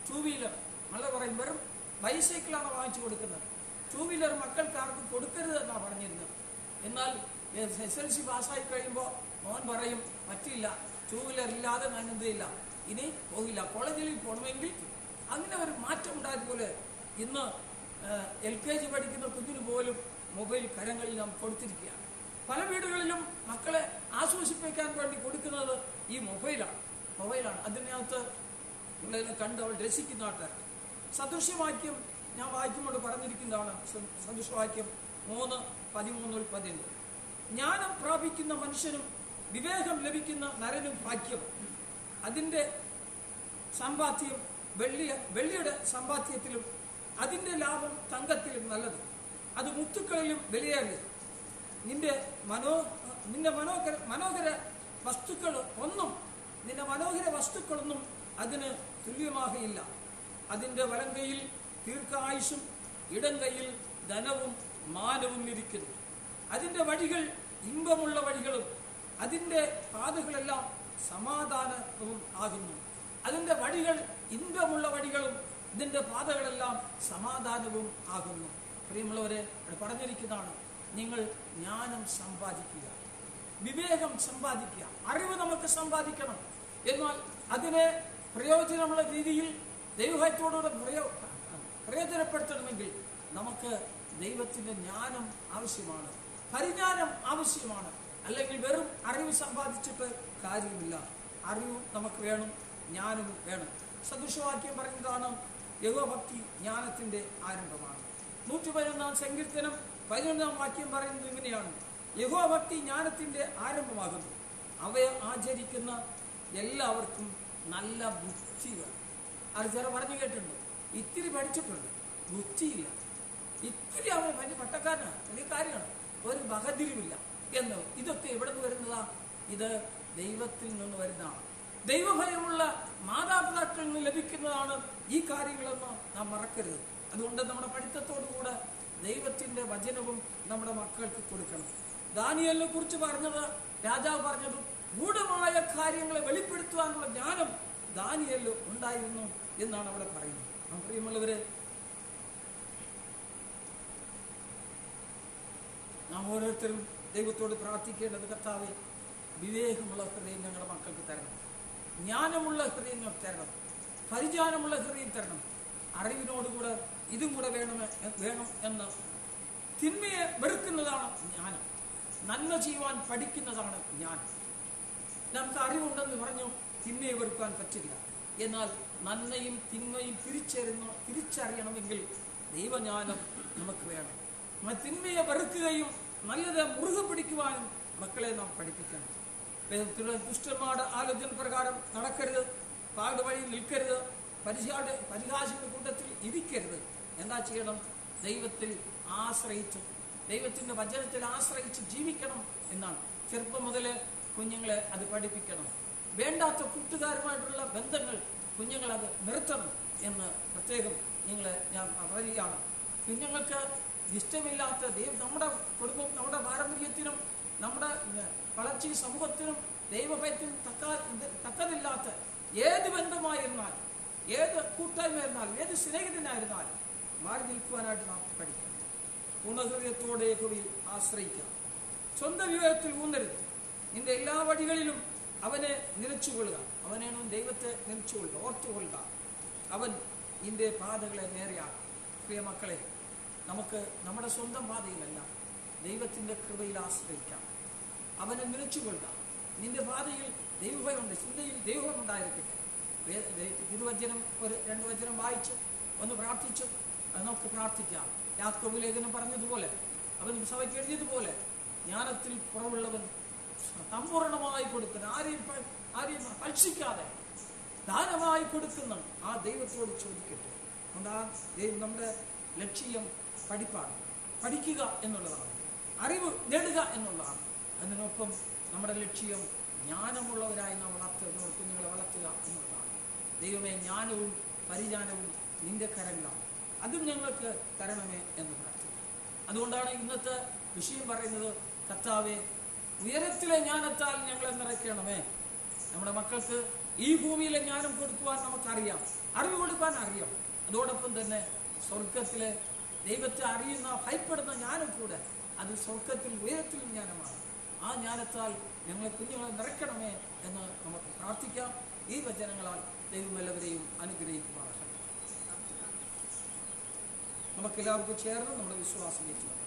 2 വീലർ നമ്മൾ പറയും, വെറും ബൈസൈക്കിളാണ് വാങ്ങിച്ചു കൊടുക്കുന്നത്. 2 വീലർ മക്കൾക്കാർക്കും കൊടുക്കരുത് എന്നാണ് പറഞ്ഞിരുന്നത്. എന്നാൽ SLC പാസ്സായി കഴിയുമ്പോൾ മോൻ പറയും, പറ്റില്ല, 2 വീലർ ഇല്ലാതെ ഞാൻ എന്ത് ചെയ്യില്ല, ഇനി പോകില്ല, കോളേജിൽ പോകണമെങ്കിൽ. അങ്ങനെ ഒരു മാറ്റം ഉണ്ടായതുപോലെ ഇന്ന് LKG പഠിക്കുന്ന കുഞ്ഞിന് പോലും മൊബൈൽ കരങ്ങളിൽ നാം കൊടുത്തിരിക്കുകയാണ്. പല വീടുകളിലും മക്കളെ ആശ്വസിപ്പിക്കാൻ വേണ്ടി കൊടുക്കുന്നത് ഈ മൊബൈലാണ്. അതിനകത്ത് കണ്ട് അവൾ രസിക്കുന്ന ആൾക്കാർ. സദൃശ്യവാക്യം ഞാൻ വായിക്കുമ്പോൾ പറഞ്ഞിരിക്കുന്നതാണ്. സദൃശ്യവാക്യം 3:13-15. ജ്ഞാനം പ്രാപിക്കുന്ന മനുഷ്യനും വിവേകം ലഭിക്കുന്ന നരനും ഭാഗ്യം. അതിൻ്റെ സമ്പാദ്യം വെള്ളിയുടെ സമ്പാദ്യത്തിലും അതിൻ്റെ ലാഭം തങ്കത്തിലും നല്ലത്. അത് മുത്തുക്കളിലും വിലയേറിയത്. നിന്റെ മനോഹര വസ്തുക്കളൊന്നും അതിന് തുല്യമാകയില്ല. അതിൻ്റെ വലം കൈയിൽ ദീർഘായുസ്സും ഇടം കൈയിൽ ധനവും മാനവും ഇരിക്കുന്നു. അതിൻ്റെ വഴികൾ ഇമ്പമുള്ള വഴികളും അതിൻ്റെ പാതകളെല്ലാം സമാധാനവും ആകുന്നു. അതിൻ്റെ വഴികൾ ഇമ്പമുള്ള വഴികളും ഇതിൻ്റെ പാതകളെല്ലാം സമാധാനവും ആകുന്നു. പ്രിയമുള്ളവരെ, പറഞ്ഞിരിക്കുന്നതാണ്, നിങ്ങൾ ജ്ഞാനം സമ്പാദിക്കുക, വിവേകം സമ്പാദിക്കുക, അറിവ് നമുക്ക് സമ്പാദിക്കണം. എന്നാൽ അതിനെ പ്രയോജനമുള്ള രീതിയിൽ ദൈവത്തോടുകൂടെ പ്രയോജനപ്പെടുത്തണമെങ്കിൽ നമുക്ക് ദൈവത്തിന്റെ ജ്ഞാനം ആവശ്യമാണ്, പരിജ്ഞാനം ആവശ്യമാണ്. അല്ലെങ്കിൽ വെറും അറിവ് സമ്പാദിച്ചിട്ട് കാര്യമില്ല. അറിവും നമുക്ക് വേണം, ജ്ഞാനവും വേണം. സദൃശവാക്യം പറയുന്നതാണ്, യഹോഭക്തി ജ്ഞാനത്തിന്റെ ആരംഭമാണ്. 111 സങ്കീർത്തനം 11 വാക്യം പറയുന്നത് ഇങ്ങനെയാണ്, യഹോഭക്തി ജ്ഞാനത്തിന്റെ ആരംഭമാകുന്നു. അവയെ ആചരിക്കുന്ന എല്ലാവർക്കും നല്ല ബുദ്ധി വേണം. അത് ചില പറഞ്ഞു കേട്ടിട്ടുണ്ട്, ഇത്തിരി പഠിച്ചിട്ടുണ്ട്, ബുദ്ധിയില്ല, ഇത്തിരി അവൻ വലിയ പട്ടക്കാരനാണ്, വലിയ കാര്യമാണ്, ഒരു ബഹതിരിവില്ല എന്ന്. ഇതൊക്കെ എവിടെ നിന്ന് വരുന്നതാ? ഇത് ദൈവത്തിൽ നിന്ന് വരുന്നതാണ്. ദൈവഭയമുള്ള മാതാപിതാക്കളിൽ നിന്ന് ലഭിക്കുന്നതാണ് ഈ കാര്യങ്ങളെന്ന് നാം മറക്കരുത്. അതുകൊണ്ട് നമ്മുടെ പഠിത്തത്തോടുകൂടെ ദൈവത്തിന്റെ വചനവും നമ്മുടെ മക്കൾക്ക് കൊടുക്കണം. ദാനിയേലിനെ കുറിച്ച് പറഞ്ഞത്, രാജാവ് പറഞ്ഞത്, ഗൂഢമായ കാര്യങ്ങളെ വെളിപ്പെടുത്തുവാനുള്ള ജ്ഞാനം ദാനിയേലിന് ഉണ്ടായിരുന്നു എന്നാണ് അവിടെ പറയുന്നത്. പ്രിയമുള്ളവരെ, നാം ഓരോരുത്തരും ദൈവത്തോട് പ്രാർത്ഥിക്കേണ്ടത്, കർത്താവേ, വിവേകമുള്ള ഹൃദയം ഞങ്ങളുടെ മക്കൾക്ക് തരണം, ജ്ഞാനമുള്ള ഹൃദയം തരണം, പരിജ്ഞാനമുള്ള ഹൃദയം തരണം. അറിവിനോടുകൂടെ ഇതും കൂടെ വേണം എന്ന്. തിന്മയെ വെറുക്കുന്നതാണ് ജ്ഞാനം, നന്മ ചെയ്യുവാൻ പഠിക്കുന്നതാണ് ജ്ഞാനം. നമുക്ക് അറിവുണ്ടെന്ന് പറഞ്ഞു തിന്മയെ വെറുക്കാൻ പറ്റില്ല. എന്നാൽ നന്മയും തിന്മയും തിരിച്ചറിയണമെങ്കിൽ ദൈവജ്ഞാനം നമുക്ക് വേണം. തിന്മയെ വെറുക്കുകയും നല്ലത് മുറുകെ പിടിക്കുവാനും മക്കളെ നാം പഠിപ്പിക്കണം. ദുഷ്ടന്മാരുടെ ആലോചന പ്രകാരം നടക്കരുത്, പാടുവഴി നിൽക്കരുത്, പരിഹാസിന്റെ കൂട്ടത്തിൽ ഇരിക്കരുത്. എന്താ ചെയ്യണം? ദൈവത്തിൽ ആശ്രയിച്ച്, ദൈവത്തിന്റെ വചനത്തിൽ ആശ്രയിച്ച് ജീവിക്കണം എന്നാണ്. ചെറുപ്പം മുതൽ കുഞ്ഞുങ്ങളെ അത് പഠിപ്പിക്കണം. വേണ്ടാത്ത കൂട്ടുകാരുമായിട്ടുള്ള ബന്ധങ്ങൾ കുഞ്ഞുങ്ങൾ അത് നിർത്തണം എന്ന് പ്രത്യേകം ഞാൻ പറയുകയാണ്. കുഞ്ഞുങ്ങൾക്ക് ഇഷ്ടമില്ലാത്ത നമ്മുടെ കുടുംബം, നമ്മുടെ പാരമ്പര്യത്തിനും നമ്മുടെ വളർച്ച സമൂഹത്തിനും ദൈവഭയത്തിനും തക്കതില്ലാത്ത ഏത് ബന്ധമായിരുന്നാലും, ഏത് കൂട്ടായ്മയായിരുന്നാലും, ഏത് സ്നേഹിതനായിരുന്നാലും മാറി നിൽക്കുവാനായിട്ട് നാം പഠിക്കണം. പൂർണ്ണഹൃദയത്തോടെ യഹോവയിൽ ആശ്രയിക്കണം. സ്വന്തം വിവേകത്തിൽ ഊന്നരുത്. നിന്റെ എല്ലാ വഴികളിലും അവനെ നിലച്ചുകൊള്ളുക. അവനാണ് ദൈവത്തെ നിലച്ചുകൊള്ളുക, ഓർത്തുകൊള്ളുക. അവൻ നിന്റെ പാതകളെ നേരെയാണ്. പ്രിയ മക്കളെ, നമുക്ക് നമ്മുടെ സ്വന്തം പാതയിലല്ല, ദൈവത്തിൻ്റെ കൃപയിൽ ആശ്രയിക്കാം. അവനെ നിലച്ചുകൊള്ളുക. നിന്റെ പാതയിൽ ദൈവഭയമുണ്ട്, ചിന്തയിൽ ദൈവം ഉണ്ടായിരിക്കട്ടെ. തിരുവചനം ഒരു 2 വചനം വായിച്ച് ഒന്ന് പ്രാർത്ഥിച്ചു നമുക്ക് പ്രാർത്ഥിക്കാം. യാക്കോബ് ലേഖനം പറഞ്ഞതുപോലെ, അവൻ സഭയ്ക്ക് എഴുതിയതുപോലെ, ജ്ഞാനത്തിൽ കുറവുള്ളവൻ സമ്പൂർണമായി കൊടുക്കുന്ന, ആരെയും ഭക്ഷിക്കാതെ ദാനമായി കൊടുക്കുന്ന ആ ദൈവത്തോട് ചോദിക്കട്ടെ. നമ്മുടെ ലക്ഷ്യം പഠിപ്പാണ്, പഠിക്കുക എന്നുള്ളതാണ്, അറിവ് നേടുക എന്നുള്ളതാണ്. അതിനൊപ്പം നമ്മുടെ ലക്ഷ്യം ജ്ഞാനമുള്ളവരായി നാം കുഞ്ഞുങ്ങളെ വളർത്തുക എന്നുള്ളതാണ്. ദൈവമേ, ജ്ഞാനവും പരിജ്ഞാനവും നിന്റെ കരങ്ങളാണ്, അതും ഞങ്ങൾക്ക് തരണമേ എന്ന് പ്രാർത്ഥിക്കും. അതുകൊണ്ടാണ് ഇന്നത്തെ വിഷയം പറയുന്നത്, കർത്താവേ, ഉയരത്തിലെ ജ്ഞാനത്താൽ ഞങ്ങളെ നിറയ്ക്കണമേ. നമ്മുടെ മക്കൾക്ക് ഈ ഭൂമിയിലെ ജ്ഞാനം കൊടുക്കുവാൻ നമുക്കറിയാം, അറിവ് കൊടുക്കാൻ അറിയാം. അതോടൊപ്പം തന്നെ സ്വർഗത്തിലെ ദൈവത്തെ അറിയുന്ന, ഭയപ്പെടുന്ന ജ്ഞാനം കൂടെ, അത് സ്വർഗത്തിൽ ഉയരത്തിൽ ജ്ഞാനമാണ്. ആ ജ്ഞാനത്താൽ ഞങ്ങളെ കുഞ്ഞുങ്ങളെ നിറയ്ക്കണമേ എന്ന് നമുക്ക് പ്രാർത്ഥിക്കാം. ഈ വചനങ്ങളാൽ ദൈവം എല്ലാവരെയും അനുഗ്രഹിക്കുമാറാകട്ടെ. നമുക്കെല്ലാവർക്കും ചേർന്ന് നമ്മുടെ വിശ്വാസം ഏറ്റുവാങ്ങാം.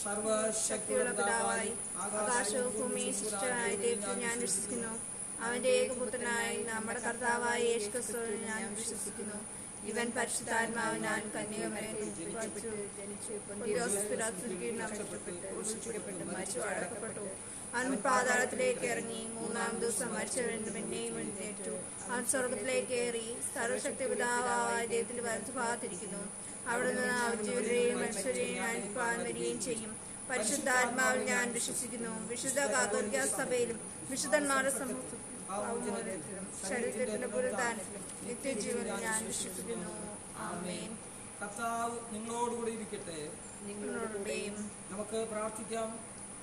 സർവശക്തിയുള്ള പിതാവായി ആകാശവും ഭൂമിയും സൃഷ്ടിച്ചവനായ ദൈവത്തിൽ ഞാൻ വിശ്വസിക്കുന്നു. അവന്റെ ഏകപുത്രനായ നമ്മുടെ കർത്താവായ യേശുക്രിസ്തുവിൽ ഞാൻ വിശ്വസിക്കുന്നു. ഇവൻ പരിശുദ്ധാത്മാവിനാൽ കന്യകമറിയത്തിൽ ജനിച്ചു, പൊന്തിയോസ് പിലാത്തോസിന്റെ കീഴിൽ അടക്കപ്പെട്ടു, മരിച്ചു, അടക്കപ്പെട്ടു. അവൻ പാതാളത്തിലേക്ക് ഇറങ്ങി, 3-ാം ദിവസം മരിച്ചവരിൽ പിന്നെയും എഴുന്നേറ്റു. അവൻ സ്വർഗത്തിലേക്ക് കയറി, സർവശക്തി പിതാവായ ദൈവത്തിന്റെ വലത്തുഭാഗത്തിരിക്കുന്നു. അവിടെ നിന്ന് അവജീവരെയും മനുഷ്യരെയും അഴിപ്പാൻ വരികയും ചെയ്യും. പരിശുദ്ധാത്മാവിൽ ഞാൻ വിശ്വസിക്കുന്നു. വിശുദ്ധ കാതോലിക്ക സഭയിലും വിശുദ്ധന്മാരുടെ സമൂഹത്തിലും ശരീരത്തിന്റെ പുനരുത്ഥാനത്തിലും നിത്യജീവനിൽ ഞാൻ വിശ്വസിക്കുന്നു. ആമേൻ. കർത്താവ് നിങ്ങളോടുകൂടി ഇരിക്കട്ടെ. നിങ്ങളോടുകൂടെയും. നമുക്ക് പ്രാർത്ഥിക്കാം.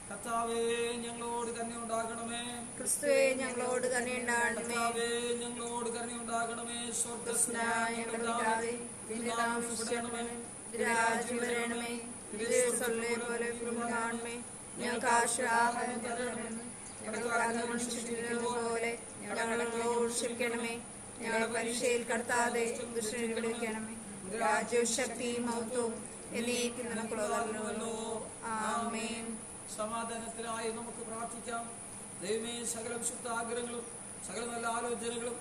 കർത്താവേ, ഞങ്ങളോട് കരുണയുണ്ടാകണമേ. ക്രിസ്തുവേ, ഞങ്ങളോട് കരുണയുണ്ടാകണമേ. കർത്താവേ, ഞങ്ങളോട് കരുണയുണ്ടാകണമേ. സ്വർഗ്ഗസ്ഥനായ ഞങ്ങളുടെ പിതാവേ, നിന്റെ നാമം പൂജിക്കപ്പെടണമേ. നിന്റെ രാജ്യം വരണമേ. നിന്റെ സ്വർഗ്ഗത്തിലെ പോലെ ഭൂമിയിലും ആകണമേ. ഞങ്ങൾക്ക് ആഹാരം തരണമേ. ഞങ്ങളുടെ മനുഷ്യരെ ഞങ്ങളോട് ക്ഷമിക്കണമേ. ഞങ്ങളുടെ പരീക്ഷയിൽ കടത്താതെ ദുഷ്ടനെ വിടുവിക്കണമേ. രാജ്യവും ശക്തിയും മഹത്വവും എന്നേക്കും നിനക്കുള്ളതല്ലോ. ആമേൻ. സമാധാനത്തിനായി നമുക്ക് പ്രാർത്ഥിക്കാം. ദൈവമേ, സകല വിശുദ്ധ ആഗ്രഹങ്ങളും സകല നല്ല ആലോചനകളും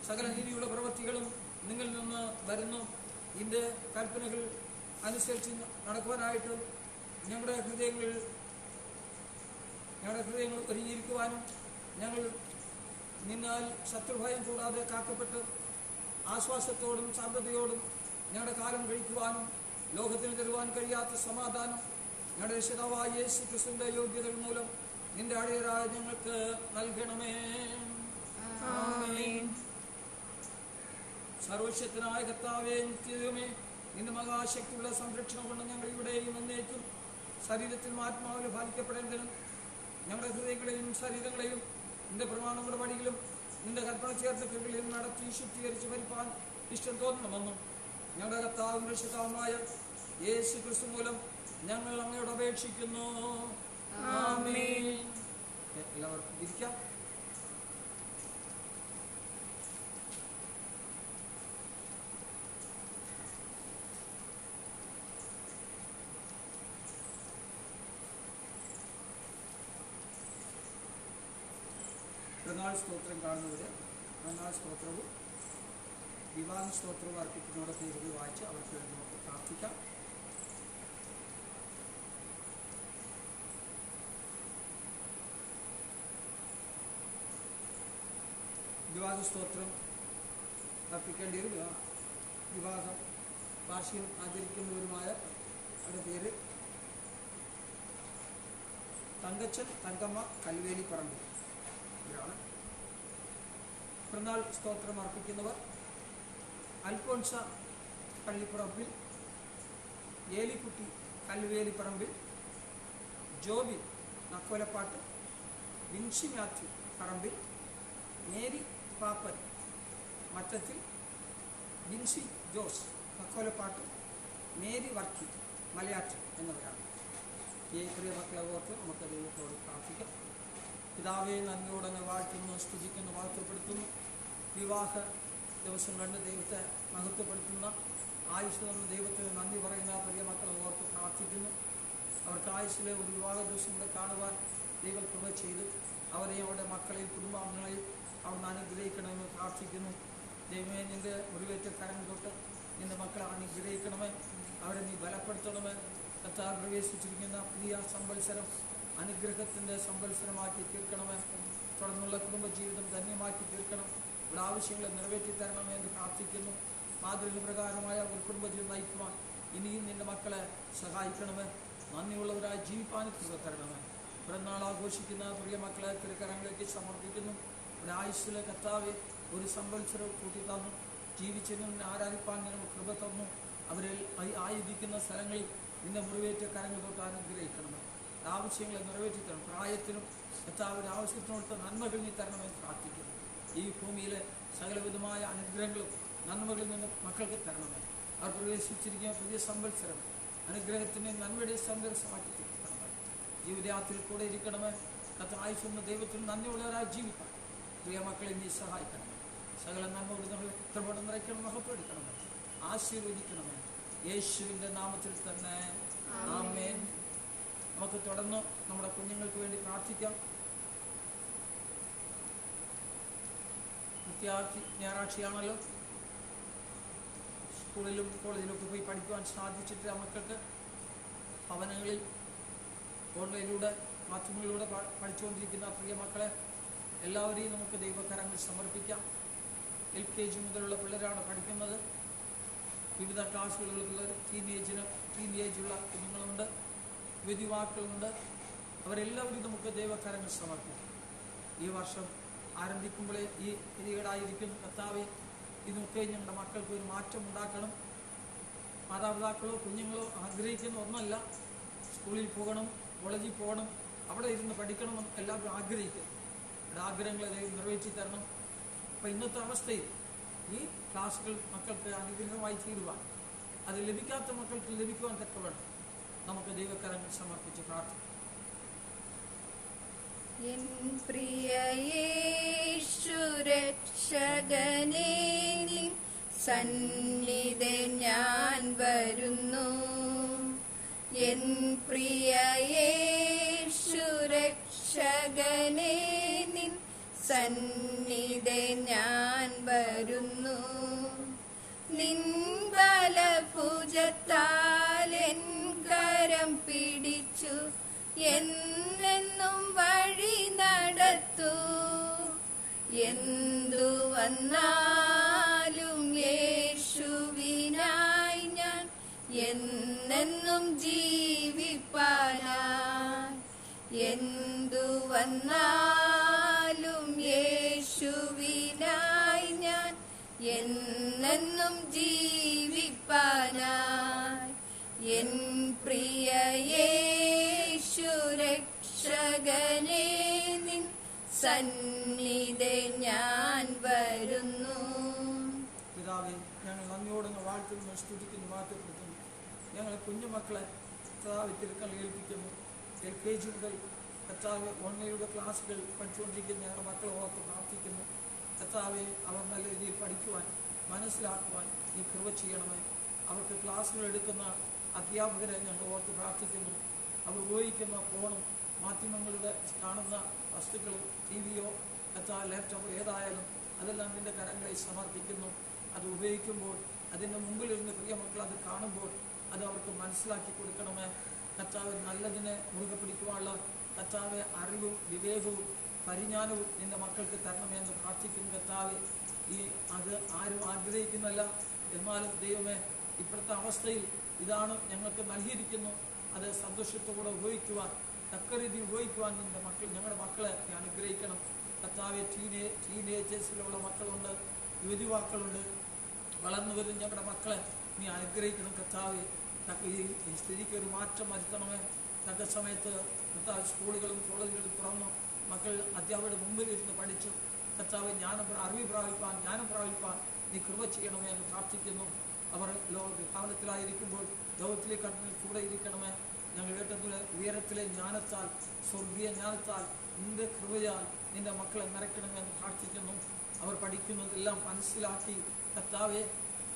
സകല നീതിയുള്ള പ്രവൃത്തികളും നിങ്ങളിൽ നിന്ന് വരുന്നു. ഇതിൻ്റെ കൽപ്പനകൾ അനുസരിച്ച് നടക്കുവാനായിട്ട് ഞങ്ങളുടെ ഹൃദയങ്ങൾ ഒരുങ്ങിയിരിക്കുവാനും ഞങ്ങൾ നിന്നാൽ ശത്രുഭയം കൂടാതെ കാക്കപ്പെട്ട് ആശ്വാസത്തോടും ശാന്തതയോടും ഞങ്ങളുടെ കാലം കഴിക്കുവാനും ലോകത്തിന് തരുവാൻ കഴിയാത്ത സമാധാനം ഞങ്ങളുടെ രക്ഷിതാവായ യേശു ക്രിസ്തുവിന്റെ യോഗ്യതകൾ മൂലം നിന്റെ അടിയരായ ഞങ്ങൾക്ക് നൽകണമേ. ആമേൻ. സർവശക്തനായ കർത്താവേ, നിത്യദൈവമേ, നിന്റെ മഹാശക്തിയുള്ള സംരക്ഷണം കൊണ്ട് ഞങ്ങൾ ഇവിടെയും എന്നേക്കും ശരീരത്തിലും ആത്മാവിലും പാലിക്കപ്പെടേണ്ടതിനും ഞങ്ങളുടെ ഹൃദയങ്ങളെയും ശരീരങ്ങളെയും നിന്റെ പ്രമാണങ്ങളുടെ വഴികളും നിന്റെ കൽപ്പന ചേർത്ത കൃപകളിലും നടത്തി ശുദ്ധീകരിച്ച് ഭരിപ്പാൻ ഇഷ്ടം തോന്നണമെന്നും ഞങ്ങളുടെ കർത്താവും രക്ഷിതാവുമായ യേശു ക്രിസ്തു മൂലം ഞങ്ങൾ അങ്ങയോട് അപേക്ഷിക്കുന്നു. ആമേൻ. എല്ലാവർക്കും ഇരിക്കാം. പിറന്നാൾ സ്തോത്രം കാണുന്നവർ പിറന്നാൾ സ്തോത്രവും വിവാഹ സ്തോത്രവും അർപ്പിക്കുന്നവരുടെ പേരുകൾ വായിച്ച് അവർക്ക് വേണ്ടി നമുക്ക് പ്രാർത്ഥിക്കാം. വിവാഹ സ്തോത്രം അർപ്പിക്കേണ്ടി ഒരു വിവാഹം വാർഷികം ആചരിക്കുന്നവരുമായ അവരുടെ പേര് തങ്കച്ചൻ തങ്കമ്മ കൽവേലി പറമ്പ് ഇവരാണ്. പിറന്നാൾ സ്തോത്രം അർപ്പിക്കുന്നവർ അൽഫോൻസ പള്ളിപ്പറമ്പിൽ, ഏലിക്കുട്ടി കൽവേലിപ്പറമ്പിൽ, ജോബി നക്കോലപ്പാട്ട്, വിൻസി മാത്യു പറമ്പിൽ, മേരി പാപ്പൻ മറ്റത്തിൽ, വിൻസി ജോസ് നക്കോലപ്പാട്ട്, മേരി വർക്കി മലയാറ്റ് എന്നിവരാണ്. ഈ പ്രിയ മക്കളെ ഓർത്ത് നമുക്ക് ദൈവത്തോട് പ്രാർത്ഥിക്കാം. പിതാവെ, നന്ദിയോടെ വാഴ്ത്തുന്നു, സ്തുതിക്കുന്നു, വാഴ്ത്തപ്പെടുത്തുന്നു. വിവാഹ ദിവസം കണ്ട് ദൈവത്തെ മഹത്വപ്പെടുത്തുന്ന ആയുഷ് നമ്മൾ ദൈവത്തിന് നന്ദി പറയുന്ന പ്രിയ മക്കളെ ഓർത്ത് പ്രാർത്ഥിക്കുന്നു. അവർക്ക് ആയുഷിലെ ഒരു വിവാഹ ദിവസം കൂടെ കാണുവാൻ ദൈവം കൃപ ചെയ്തു. അവരെയും അവരുടെ മക്കളെയും കുടുംബാംഗങ്ങളെയും അവിടുന്ന് അനുഗ്രഹിക്കണമെന്ന് പ്രാർത്ഥിക്കുന്നു. ദൈവമേ, നിൻ്റെ മുറിവേറ്റ കരം തൊട്ട് നിൻ്റെ മക്കളെ അനുഗ്രഹിക്കണമേ, അവരെ നീ ബലപ്പെടുത്തണമേ. കർത്താവ് പ്രവേശിച്ചിരിക്കുന്ന പുതിയ സംവത്സരം അനുഗ്രഹത്തിൻ്റെ സംവത്സരമാക്കി തീർക്കണമേ. തുടർന്നുള്ള കുടുംബജീവിതം ധന്യമാക്കി തീർക്കണം. ഇവിടെ ആവശ്യങ്ങളെ നിറവേറ്റി തരണമേ എന്ന് പ്രാർത്ഥിക്കുന്നു. മാതൃക പ്രകാരമായ ഒരു കുടുംബജീവിതം നയിക്കുവാൻ ഇനിയും നിൻ്റെ മക്കളെ സഹായിക്കണമേ. നന്ദിയുള്ളവരായി ജീവിപ്പാൻ കൃപ തരണമേ. പിറന്നാൾ ആഘോഷിക്കുന്ന പ്രിയ മക്കളെ തിരുക്കരങ്ങളിലേക്ക് സമർപ്പിക്കുന്നു. ഇവിടെ ആയുസ്സിലെ കർത്താവെ ഒരു സംവത്സരം കൂട്ടി തന്നു, ജീവിച്ചതിനും ആരാധിപ്പാൻ നമുക്ക് കൃപ തന്നു. അവരിൽ ആയിരിക്കുന്ന സ്ഥലങ്ങളിൽ നിന്റെ മുറിവേറ്റ കരങ്ങൾ തൊട്ട് അനുഗ്രഹിക്കണമേ. ആവശ്യങ്ങളെ നിറവേറ്റി തരണം. പ്രായത്തിനും കർത്താവിൻ്റെ ആവശ്യത്തിനോടുത്ത നന്മകൾ നീ തരണമെന്ന് പ്രാർത്ഥിക്കുന്നു. ഈ ഭൂമിയിലെ സകലവിധമായ അനുഗ്രഹങ്ങളും നന്മകളിൽ നിന്ന് മക്കൾക്ക് തരണമേ. അവർ പ്രവേശിച്ചിരിക്കുന്ന പുതിയ സംവത്സരം അനുഗ്രഹത്തിൻ്റെ നന്മയുടെ സന്ദേശമാക്കി തീർക്കണമേ. ജീവിതയാത്രയിൽ കൂടെ ഇരിക്കണമേ. ആയുസ്സൊന്ന് ദൈവത്തിന് നന്ദിയുള്ളവരായി ജീവിക്കണം. പ്രിയ മക്കളെ നീ സഹായിക്കണമേ. സകല നന്മകളിൽ നമ്മൾ ഇത്രപാട് നിറയ്ക്കണം, മഹത്വമെടുക്കണമേ, ആശീർവദിക്കണമേ. യേശുവിൻ്റെ നാമത്തിൽ തന്നെ ആമേൻ. നമുക്ക് തുടർന്ന് നമ്മുടെ കുഞ്ഞുങ്ങൾക്ക് വേണ്ടി പ്രാർത്ഥിക്കാം. വിദ്യാർത്ഥി ഞായറാഴ്ചയാണല്ലോ. സ്കൂളിലും കോളേജിലൊക്കെ പോയി പഠിക്കുവാൻ സാധിച്ചിട്ട് മക്കൾക്ക് ഭവനങ്ങളിൽ ഓൺലൈനിലൂടെ മാധ്യമങ്ങളിലൂടെ പഠിച്ചുകൊണ്ടിരിക്കുന്ന പ്രിയ മക്കളെ എല്ലാവരെയും നമുക്ക് ദൈവകരങ്ങൾ സമർപ്പിക്കാം. LKG മുതലുള്ള പിള്ളേരാണ് പഠിക്കുന്നത്. വിവിധ ക്ലാസ്സുകളിലുള്ള ടീനേജുള്ള കുഞ്ഞുങ്ങളുണ്ട്, യുവതിവാക്കളുണ്ട്. അവരെല്ലാവരും നമുക്ക് ദൈവകരങ്ങൾ സമർപ്പിക്കാം. ഈ വർഷം ആരംഭിക്കുമ്പോഴേ ഈ പിരീഡായിരിക്കും കർത്താവെ, ഇതൊക്കെ ഞങ്ങളുടെ മക്കൾക്ക് ഒരു മാറ്റം ഉണ്ടാക്കണം. മാതാപിതാക്കളോ കുഞ്ഞുങ്ങളോ ആഗ്രഹിക്കുന്ന ഒന്നല്ല, സ്കൂളിൽ പോകണം, കോളേജിൽ പോകണം, അവിടെ ഇരുന്ന് പഠിക്കണമെന്ന് എല്ലാവരും ആഗ്രഹിക്കുന്നു. അവരുടെ ആഗ്രഹങ്ങളെ ദൈവം നിറവേറ്റി തരണം. അപ്പം ഇന്നത്തെ അവസ്ഥയിൽ ഈ ക്ലാസ്സുകൾ മക്കൾക്ക് അനുഗ്രഹമായി തീരുവാൻ, അത് ലഭിക്കാത്ത മക്കൾക്ക് ലഭിക്കുവാൻ തക്കവണ്ണം നമുക്ക് ദൈവകരങ്ങൾ സമർപ്പിച്ച് പ്രാർത്ഥിക്കാം. എൻ പ്രിയ യേശു രക്ഷകനേ, നിൻ സന്നിധി ഞാൻ വരുന്നു. എൻ പ്രിയ യേശു രക്ഷകനേ, നിൻ സന്നിധി ഞാൻ വരുന്നു. നിൻ ബലഭുജത്താൽ എൻ കരം പിടിച്ചു എന്നെന്നും വഴി നടത്തൂ. എന്തു വന്നാലും യേശുവിനായി ഞാൻ എന്നെന്നും ജീവിപ്പാനായി. എന്തു വന്നാലും യേശുവിനായി ഞാൻ എന്നെന്നും ജീവിപ്പാനായി. എൻ പ്രിയ യേശു രക്ഷകനേ, നിൻ സന്നിധി ഞാൻ വരുന്നു. പിതാവേ, ഞങ്ങൾ നന്ദിയോടൊന്ന് വാഴ്ത്തുന്നു, സ്തുതിക്കുന്നു, വാഴ്ത്തപ്പെടുത്തുന്നു. ഞങ്ങളെ കുഞ്ഞുമക്കളെ കർത്താവ് തിരുക്കൽ ഏൽപ്പിക്കുന്നു. LKG മുതൽ കർത്താവ് ഓൺലൈനിലൂടെ ക്ലാസ്സുകൾ പഠിച്ചുകൊണ്ടിരിക്കുന്ന ഞങ്ങളുടെ മക്കളെ ഓർത്ത് പ്രാർത്ഥിക്കുന്നു. കർത്താവെ, അവർ നല്ല രീതിയിൽ പഠിക്കുവാൻ, മനസ്സിലാക്കുവാൻ നീ കൃപ ചെയ്യണമേ. അവർക്ക് ക്ലാസ്സുകൾ എടുക്കുന്ന അധ്യാപകരെ ഞങ്ങൾ ഓർത്ത് പ്രാർത്ഥിക്കുന്നു. അവർ ഉപയോഗിക്കുന്ന ഫോണും മാധ്യമങ്ങളുടെ കാണുന്ന വസ്തുക്കളും TV യോ ലാപ്ടോപ്പ് ഏതായാലും അതെല്ലാം നിൻ്റെ കരങ്ങളിൽ സമർപ്പിക്കുന്നു. അത് ഉപയോഗിക്കുമ്പോൾ അതിൻ്റെ മുമ്പിലിരുന്ന് പ്രിയ മക്കൾ അത് കാണുമ്പോൾ അത് അവർക്ക് മനസ്സിലാക്കി കൊടുക്കണമേ. കർത്താവ് നല്ലതിനെ മുറുകെ പിടിക്കുവാനുള്ള കർത്താവ് അറിവും വിവേകവും പരിജ്ഞാനവും നിൻ്റെ മക്കൾക്ക് തരണമേ എന്ന് പ്രാർത്ഥിക്കുന്നു. കർത്താവ് അത് ആരും ആഗ്രഹിക്കുന്നല്ല, എന്നാലും ദൈവമേ ഇപ്പോഴത്തെ അവസ്ഥയിൽ ഇതാണ് ഞങ്ങൾക്ക് നൽകിയിരിക്കുന്നു. അത് സന്തോഷത്തോടെ ഉപയോഗിക്കുവാൻ, തക്ക രീതിയിൽ ഉപയോഗിക്കുവാൻ നിൻ്റെ മക്കൾ, ഞങ്ങളുടെ മക്കളെ നീ അനുഗ്രഹിക്കണം. കർത്താവ് ടീനേജേഴ്സിലുള്ള മക്കളുണ്ട്, യുവതിവാക്കളുണ്ട്, വളർന്നു വരുന്ന ഞങ്ങളുടെ മക്കളെ നീ അനുഗ്രഹിക്കണം. കർത്താവ് ഈ സ്ഥിതിക്ക് ഒരു മാറ്റം വരുത്തണമേ. തക്ക സമയത്ത് കർത്താവ് സ്കൂളുകളും കോളേജുകളും തുറന്നു മക്കൾ അധ്യാപകരുടെ മുമ്പിൽ ഇരുന്ന് പഠിച്ചു കർത്താവ് അറിവ് പ്രാപിപ്പാൻ, ജ്ഞാനം പ്രാപിപ്പാൻ നീ കൃപ ചെയ്യണമേ എന്ന് പ്രാർത്ഥിക്കുന്നു. അവർ ഭവനത്തിലായിരിക്കുമ്പോൾ ലോകത്തിലെ കടന്നിൽ കൂടെ ഇരിക്കണമേ. ഞങ്ങൾ ഏറ്റവും ഉയരത്തിലെ ജ്ഞാനത്താൽ, സ്വർഗീയ ജ്ഞാനത്താൽ, നിന്റെ കൃപയാൽ നിന്റെ മക്കളെ നിറയ്ക്കണമേ എന്ന് പ്രാർത്ഥിക്കുന്നു. അവർ പഠിക്കുന്നതെല്ലാം മനസ്സിലാക്കി കർത്താവെ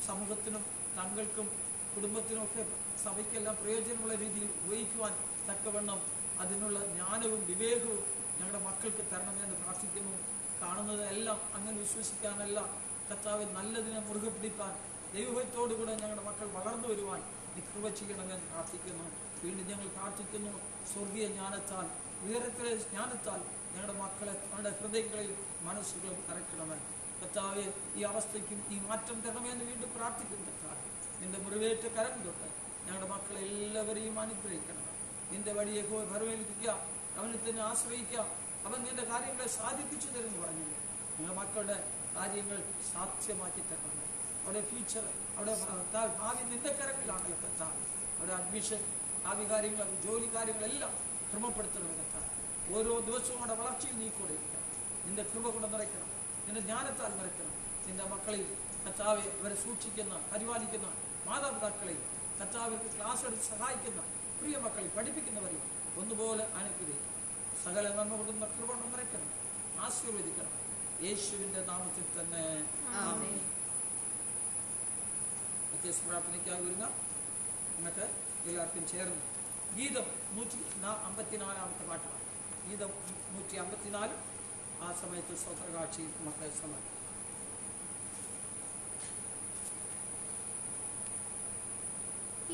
സമൂഹത്തിനും തങ്ങൾക്കും കുടുംബത്തിനുമൊക്കെ സഭയ്ക്കെല്ലാം പ്രയോജനമുള്ള രീതിയിൽ ഉപയോഗിക്കുവാൻ തക്കവണ്ണം അതിനുള്ള ജ്ഞാനവും വിവേകവും ഞങ്ങളുടെ മക്കൾക്ക് തരണമെന്ന് പ്രാർത്ഥിക്കുന്നു. കാണുന്നതെല്ലാം അങ്ങനെ വിശ്വസിക്കാനല്ല, കർത്താവ് നല്ലതിനെ മുറുകെ പിടിക്കാൻ ദൈവത്തോടുകൂടെ ഞങ്ങളുടെ മക്കൾ വളർന്നു വരുവാൻ നീ കൃപ ചെയ്യണമെന്ന് പ്രാർത്ഥിക്കുന്നു. വീണ്ടും ഞങ്ങൾ പ്രാർത്ഥിക്കുന്നു, സ്വർഗീയ ജ്ഞാനത്താൽ, ഉയരത്തിലെ ജ്ഞാനത്താൽ ഞങ്ങളുടെ മക്കളെ അവരുടെ ഹൃദയങ്ങളിൽ മനസ്സുകളും കറക്കണമേ. കർത്താവ് ഈ അവസ്ഥയ്ക്കും ഈ മാറ്റം തരണമെന്ന് വീണ്ടും പ്രാർത്ഥിക്കുന്നു. കർത്താവ് നിന്റെ മുറിവേറ്റ കരം തൊട്ട് ഞങ്ങളുടെ മക്കളെ എല്ലാവരെയും അനുഗ്രഹിക്കണം. നിന്റെ വഴിയെ ഭരമേൽപ്പിക്കുക, അവനെ തന്നെ ആശ്രയിക്കുക. അവൻ നിന്റെ കാര്യങ്ങളെ സാധിപ്പിച്ചു തരുമെന്ന് പറഞ്ഞു. നിങ്ങളുടെ മക്കളുടെ കാര്യങ്ങൾ സാധ്യമാക്കി തരണം. അവിടെ ഫ്യൂച്ചർ, അവിടെ ഭാവി നിന്റെ കരങ്ങളിലാണല്ലോ കർത്താവ്. അവിടെ അഡ്മിഷൻ, ഭാവി കാര്യങ്ങൾ, ജോലി കാര്യങ്ങളെല്ലാം ക്രമപ്പെടുത്തണം കർത്താവ്. ഓരോ ദിവസവും അവിടെ വളർച്ചയിൽ നീ കൂടെ ഇരിക്കണം. നിന്റെ കൃപ കൊണ്ട് നിറയ്ക്കണം, നിന്റെ ജ്ഞാനത്താൽ നിറയ്ക്കണം. നിന്റെ മക്കളിൽ കർത്താവെ അവരെ സൂക്ഷിക്കുന്ന, പരിപാലിക്കുന്ന മാതാപിതാക്കളെ, കർത്താവിൽ ക്ലാസ് എടുത്ത് സഹായിക്കുന്ന പ്രിയ മക്കളെ പഠിപ്പിക്കുന്നവരെ ഒന്നുപോലെ അനുഗ്രഹിക്കും. സകല നന്മ കൊടുക്കുന്ന കൃപ കൊണ്ട് നിറയ്ക്കണം, ആശീർവദിക്കണം. യേശുവിൻ്റെ നാമത്തിൽ തന്നെ ആമേൻ. വ്യത്യസ്ത പ്രാർത്ഥനയ്ക്കായി വരുന്ന നിങ്ങൾക്ക് എല്ലാവർക്കും ചേർന്ന് ഗീതം 154 പാട്ടാണ്. ഗീതം 154 ആ സമയത്ത് സ്വതന്ത്രകാഴ്ച മക്കളെ സമർപ്പിക്കും.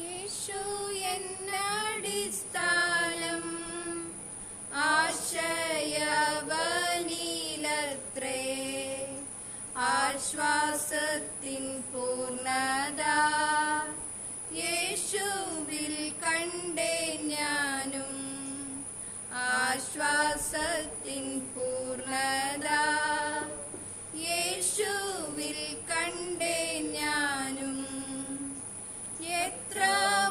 യേശു എന്നടിസ്ഥാനം ആശയവനിലത്രേ, ആശ്വാസത്തിൻ പൂർണ്ണത യേശുവിൽ കണ്ടേ ഞാനും. ആശ്വാസത്തിൻ പൂർണ്ണത യേശുവിൽ കണ്ടേ ഞാനും. എത്ര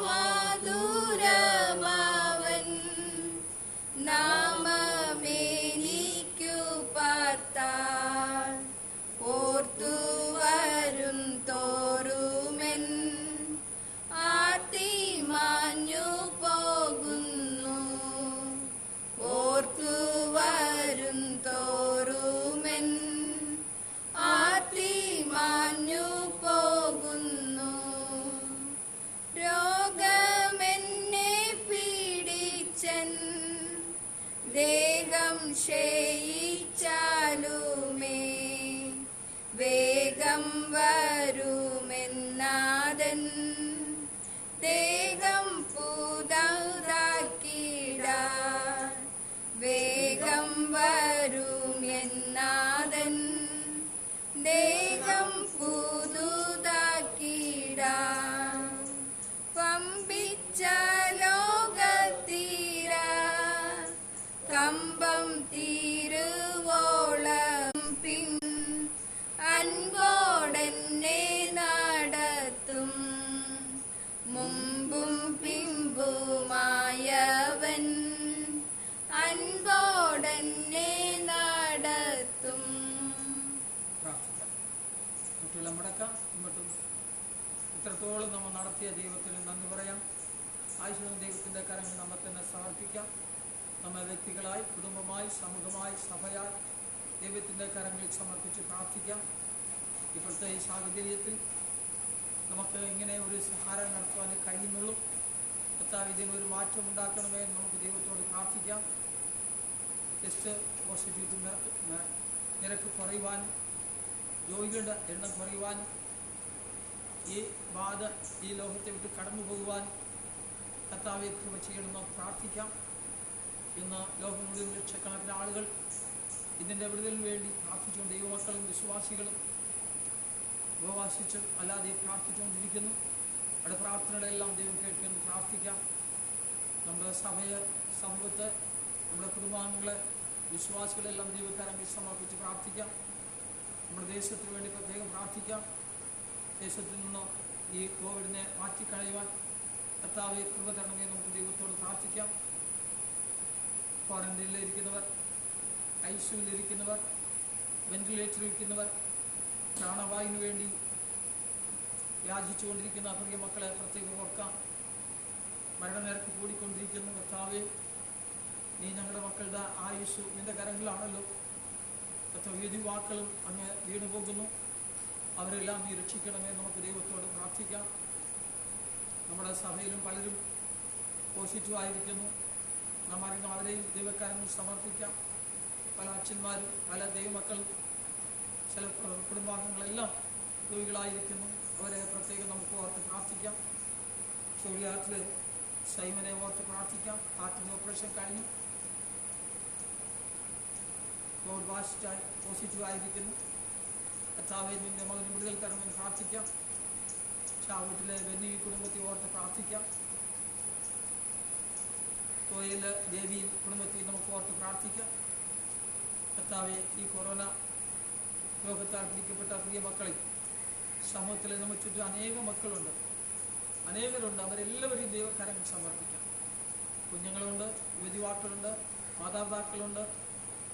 മാധുരമാവൻ നാമമേനിക്കു പാർത്താൽ, ഓർത്തു വരും തോറുമെൻ ആർത്തി മാഞ്ഞു പോകുന്നു. ഓർത്തു വരും തോറുമെൻ ആർത്തി മാഞ്ഞു പോകുന്നു. രോഗമെന്നെ പീഡിച്ചൻ ദേഹം ക്ഷയിച്ചാലുമേ, വേഗം വരുമെന്നാഥൻ ദേഹം പുതുതാക്കിടാൻ. വേഗം വരും എന്നാഥൻ ദേഹം പുതുതാക്കിടാൻ. പമ്പിച്ച ലോകത്തീര കമ്പം തീരുവോളം പിൻ അൻപോടെന്നെ നടത്തും. മുമ്പും പിമ്പുമായവൻ അൻപോടെന്നെ നടത്തും. മടക്കാം. ഇങ്ങോട്ടും ഇത്രത്തോളം നമ്മൾ നടത്തിയ ദൈവത്തിന് നന്ദി പറയാം. ആയുഷ്യം ദൈവത്തിൻ്റെ കരങ്ങൾ നമ്മൾ തന്നെ സമർപ്പിക്കാം. നമ്മൾ വ്യക്തികളായി, കുടുംബമായി, സമൂഹമായി, സഭയായി ദൈവത്തിൻ്റെ കരങ്ങളിൽ സമർപ്പിച്ച് പ്രാർത്ഥിക്കാം. ഇപ്പോഴത്തെ ഈ സാഹചര്യത്തിൽ നമുക്ക് ഇങ്ങനെ ഒരു സഹായം നടത്തുവാൻ കഴിയുന്നുള്ളൂ. കർത്താവ് ഇതിനൊരു മാറ്റം ഉണ്ടാക്കണമേ എന്ന് നമുക്ക് ദൈവത്തോട് പ്രാർത്ഥിക്കാം. ടെസ്റ്റ് പോസിറ്റീവ് നിരക്ക് കുറയുവാനും രോഗികളുടെ എണ്ണം കുറയുവാനും ഈ ബാധ ഈ ലോകത്തെ വിട്ട് കടന്നു പോകുവാനും കർത്താവെ കൃപ ചെയ്യണമെന്ന് പ്രാർത്ഥിക്കാം. ഇന്ന് ലോകം മുഴുവൻ ലക്ഷക്കണക്കിന് ആളുകൾ ഇതിൻ്റെ വിടുതലിന് വേണ്ടി പ്രാർത്ഥിച്ചുകൊണ്ട് ദൈവമക്കളും വിശ്വാസികളും ഉപവാസിച്ചും അല്ലാതെ പ്രാർത്ഥിച്ചുകൊണ്ടിരിക്കുന്നു. അവിടെ പ്രാർത്ഥനകളെല്ലാം ദൈവം കേൾക്കുന്നു. പ്രാർത്ഥിക്കാം. നമ്മുടെ സമൂഹത്തെ നമ്മുടെ കുടുംബാംഗങ്ങളെ വിശ്വാസികളെല്ലാം ദൈവക്കാരങ്ങളിൽ സമർപ്പിച്ച് പ്രാർത്ഥിക്കാം. നമ്മുടെ ദേശത്തിന് വേണ്ടി പ്രത്യേകം പ്രാർത്ഥിക്കാം. ദേശത്തിൽ നിന്ന് ഈ കോവിഡിനെ മാറ്റിക്കളയുവാൻ കർത്താവെ കൃപ തരണമെന്ന് നമുക്ക് ദൈവത്തോട് പ്രാർത്ഥിക്കാം. ക്വാറന്റൈനിലിരിക്കുന്നവർ, ഐസിയുവിലിരിക്കുന്നവർ, വെന്റിലേറ്ററിലിരിക്കുന്നവർ, പ്രാണവായുവിന് വേണ്ടി യാചിച്ചുകൊണ്ടിരിക്കുന്ന പ്രിയ മക്കളെ പ്രത്യേകം ഓർക്കാം. മരണനിരക്ക് കൂടിക്കൊണ്ടിരിക്കുന്നു. കർത്താവെ, നീ ഞങ്ങളുടെ മക്കളുടെ ആയുസ് നിന്റെ കരങ്ങളിലാണല്ലോ. കർത്താവ് യുവാക്കളും അങ്ങ് വീണുപോകുന്നു. അവരെല്ലാം നീ രക്ഷിക്കണമേ. നമുക്ക് ദൈവത്തോട് പ്രാർത്ഥിക്കാം. നമ്മുടെ സഭയിലും പലരും പോസിറ്റീവായിരിക്കുന്നു. നാം അറിയുന്ന അവരെയും ദൈവക്കാരങ്ങൾ സമർപ്പിക്കാം. പല അച്ഛന്മാരും പല ദൈവമക്കളും ചില കുടുംബാംഗങ്ങളെല്ലാം രോഗികളായിരിക്കുന്നു. അവരെ പ്രത്യേകം നമുക്ക് ഓർത്ത് പ്രാർത്ഥിക്കാം. ചുഴലിയാറ്റിൽ സൈമനെ ഓർത്ത് പ്രാർത്ഥിക്കാം. ഹാർട്ടിന് ഓപ്പറേഷൻ കഴിഞ്ഞു, കോവിഡ് പോസിറ്റീവായിരിക്കുന്നു. കർത്താവെ, നിന്റെ മകന് വിടുതൽ തരണമെന്ന് പ്രാർത്ഥിക്കാം. ചാവൂട്ടിലെ ബെന്നി കുടുംബത്തെ ഓർത്ത് പ്രാർത്ഥിക്കാം. തോയിൽ ദേവി കുടുംബത്തെ നമുക്ക് ഓർത്ത് പ്രാർത്ഥിക്കാം. കർത്താവെ, ഈ കൊറോണ രോഗത്താൽ പിടിക്കപ്പെട്ട പ്രിയ മക്കളെ സമൂഹത്തിൽ നമുക്ക് ചുറ്റും അനേകം മക്കളുണ്ട്, അനേകരുണ്ട്. അവരെല്ലാവരെയും ദൈവകരങ്ങൾ സമർപ്പിക്കാം. കുഞ്ഞുങ്ങളുണ്ട്, യുവതിവാക്കളുണ്ട്, മാതാപിതാക്കളുണ്ട്.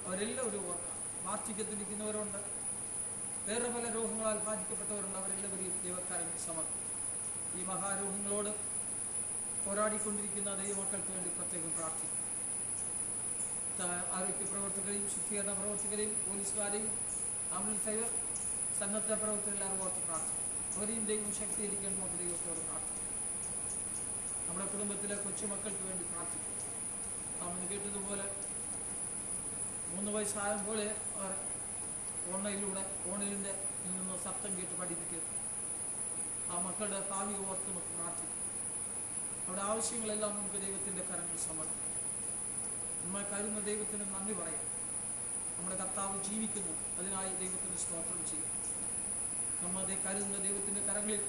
അവരെല്ലാവരും ഓർക്കാം. വാർദ്ധക്യത്തിലിരിക്കുന്നവരുണ്ട്, വേറെ പല രോഗങ്ങളാൽ ബാധിക്കപ്പെട്ടവരുണ്ട്. അവരെല്ലാവരെയും ദൈവകരങ്ങൾ സമർപ്പിക്കും. ഈ മഹാരോഗങ്ങളോട് പോരാടിക്കൊണ്ടിരിക്കുന്ന ദൈവമക്കൾക്ക് വേണ്ടി പ്രത്യേകം പ്രാർത്ഥിക്കും. ആരോഗ്യ പ്രവർത്തകരെയും ശുദ്ധീകരണ പ്രവർത്തകരെയും പോലീസുകാരെയും ആംബുലൻസ് സന്നദ്ധ പ്രവർത്തകരെല്ലാവരും ഓർത്ത് പ്രാർത്ഥിക്കും. അവരെയും ദൈവം ശക്തീകരിക്കാൻ നമുക്ക് ദൈവത്തോട് പ്രാർത്ഥിക്കും. നമ്മുടെ കുടുംബത്തിലെ കൊച്ചുമക്കൾക്ക് വേണ്ടി പ്രാർത്ഥിക്കും. നാം കേട്ടതുപോലെ 3 വയസ്സായ പോലെ അവർ ഓണിലിൻ്റെ നിന്ന് ശബ്ദം കേട്ട് പഠിപ്പിക്കും. ആ മക്കളുടെ ഭാവി ഓർത്ത് നമുക്ക് പ്രാർത്ഥിക്കും. അവിടെ ആവശ്യങ്ങളെല്ലാം നമുക്ക് ദൈവത്തിൻ്റെ കരങ്ങൾ സമർപ്പിക്കും. നമ്മൾ കരുതുന്ന ദൈവത്തിന് നന്ദി പറയാം. നമ്മുടെ കർത്താവ് ജീവിക്കുന്നു, അതിനായി ദൈവത്തിന് സ്തോത്രം ചെയ്യും. നമ്മളെ കരുതുന്ന ദൈവത്തിൻ്റെ കരങ്ങളിൽ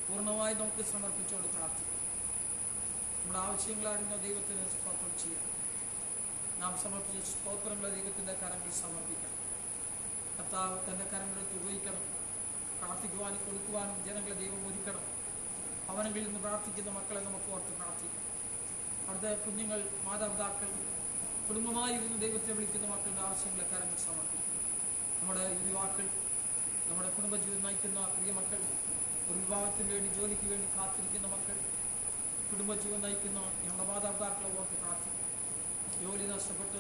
പൂർണ്ണമായി നമുക്ക് സമർപ്പിച്ചുകൊണ്ട് പ്രാർത്ഥിക്കും. നമ്മുടെ ആവശ്യങ്ങളായിരുന്ന ദൈവത്തിന് സ്തോത്രം ചെയ്യാം. നാം സമർപ്പിച്ച സ്തോത്രങ്ങളെ ദൈവത്തിൻ്റെ കരങ്ങളിൽ സമർപ്പിക്കണം. കർത്താവ് തൻ്റെ കരങ്ങളെടുത്ത് ഉപയോഗിക്കണം. പ്രാർത്ഥിക്കുവാനും കൊടുക്കുവാനും ജനങ്ങളെ ദൈവം ഒരുക്കണം. ഭവനങ്ങളിൽ നിന്ന് പ്രാർത്ഥിക്കുന്ന മക്കളെ നമുക്ക് ഓർത്ത് പ്രാർത്ഥിക്കാം. അവിടുത്തെ കുഞ്ഞുങ്ങൾ, മാതാപിതാക്കൾ, കുടുംബമായി ഇരുന്ന് ദൈവത്തെ വിളിക്കുന്ന മക്കളുടെ ആവശ്യങ്ങളെ കരങ്ങൾ സമർപ്പിക്കും. നമ്മുടെ യുവാക്കൾ, നമ്മുടെ കുടുംബജീവിതം നയിക്കുന്ന പ്രിയ മക്കൾ, ഒരു വിവാഹത്തിന് വേണ്ടി ജോലിക്ക് വേണ്ടി കാത്തിരിക്കുന്ന മക്കൾ, കുടുംബജീവൻ നയിക്കുന്ന ഞങ്ങളുടെ മാതാപിതാക്കളെ ഓർത്ത് പ്രാർത്ഥിക്കും. ജോലി നഷ്ടപ്പെട്ട്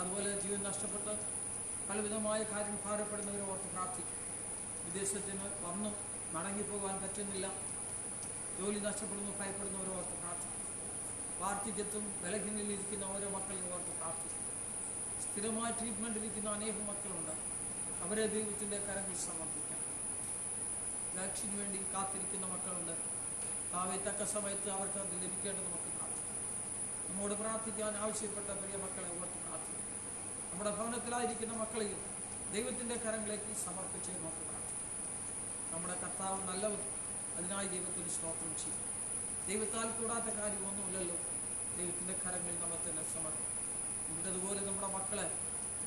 അതുപോലെ ജീവൻ നഷ്ടപ്പെട്ട് പലവിധമായ കാര്യം ഭാരപ്പെടുന്നവരെ ഓർത്ത് പ്രാർത്ഥിക്കും. വിദേശത്തിന് വന്നു മടങ്ങിപ്പോകാൻ പറ്റുന്നില്ല, ജോലി നഷ്ടപ്പെടുന്നു ഭയപ്പെടുന്നവരെ ഓർത്ത് പ്രാർത്ഥിക്കും. വാർദ്ധക്യത്തും ബലഹീനതയിലിരിക്കുന്ന ഓരോ മക്കളെയും ഓർത്ത് പ്രാർത്ഥിക്കും. സ്ഥിരമായ ട്രീറ്റ്മെൻറ്റിലിരിക്കുന്ന അനേകം മക്കളുണ്ട്. അവരെ ദൈവത്തിൻ്റെ കരങ്ങളിൽ സമർപ്പിക്കാം. വാക്സിന് വേണ്ടി കാത്തിരിക്കുന്ന മക്കളുണ്ട്. തക്ക സമയത്ത് അവർക്ക് അത് ലഭിക്കേണ്ടത് നമുക്ക് പ്രാർത്ഥിക്കാം. നമ്മോട് പ്രാർത്ഥിക്കാൻ ആവശ്യപ്പെട്ട പ്രിയ മക്കളെ ഓർത്ത് പ്രാർത്ഥിക്കും. നമ്മുടെ ഭവനത്തിലായിരിക്കുന്ന മക്കളെയും ദൈവത്തിൻ്റെ കരങ്ങളിലേക്ക് സമർപ്പിച്ച് നമുക്ക് പ്രാർത്ഥിക്കാം. നമ്മുടെ കർത്താവ് നല്ലവൻ, അതിനായി ദൈവത്തിന് സ്തോത്രം ചെയ്യും. ദൈവത്താൽ കൂടാത്ത കാര്യമൊന്നുമില്ലല്ലോ. ദൈവത്തിൻ്റെ കരങ്ങളിൽ നമ്മൾ തന്നെ സമർപ്പിക്കും. ഇതുപോലെ നമ്മുടെ മക്കളെ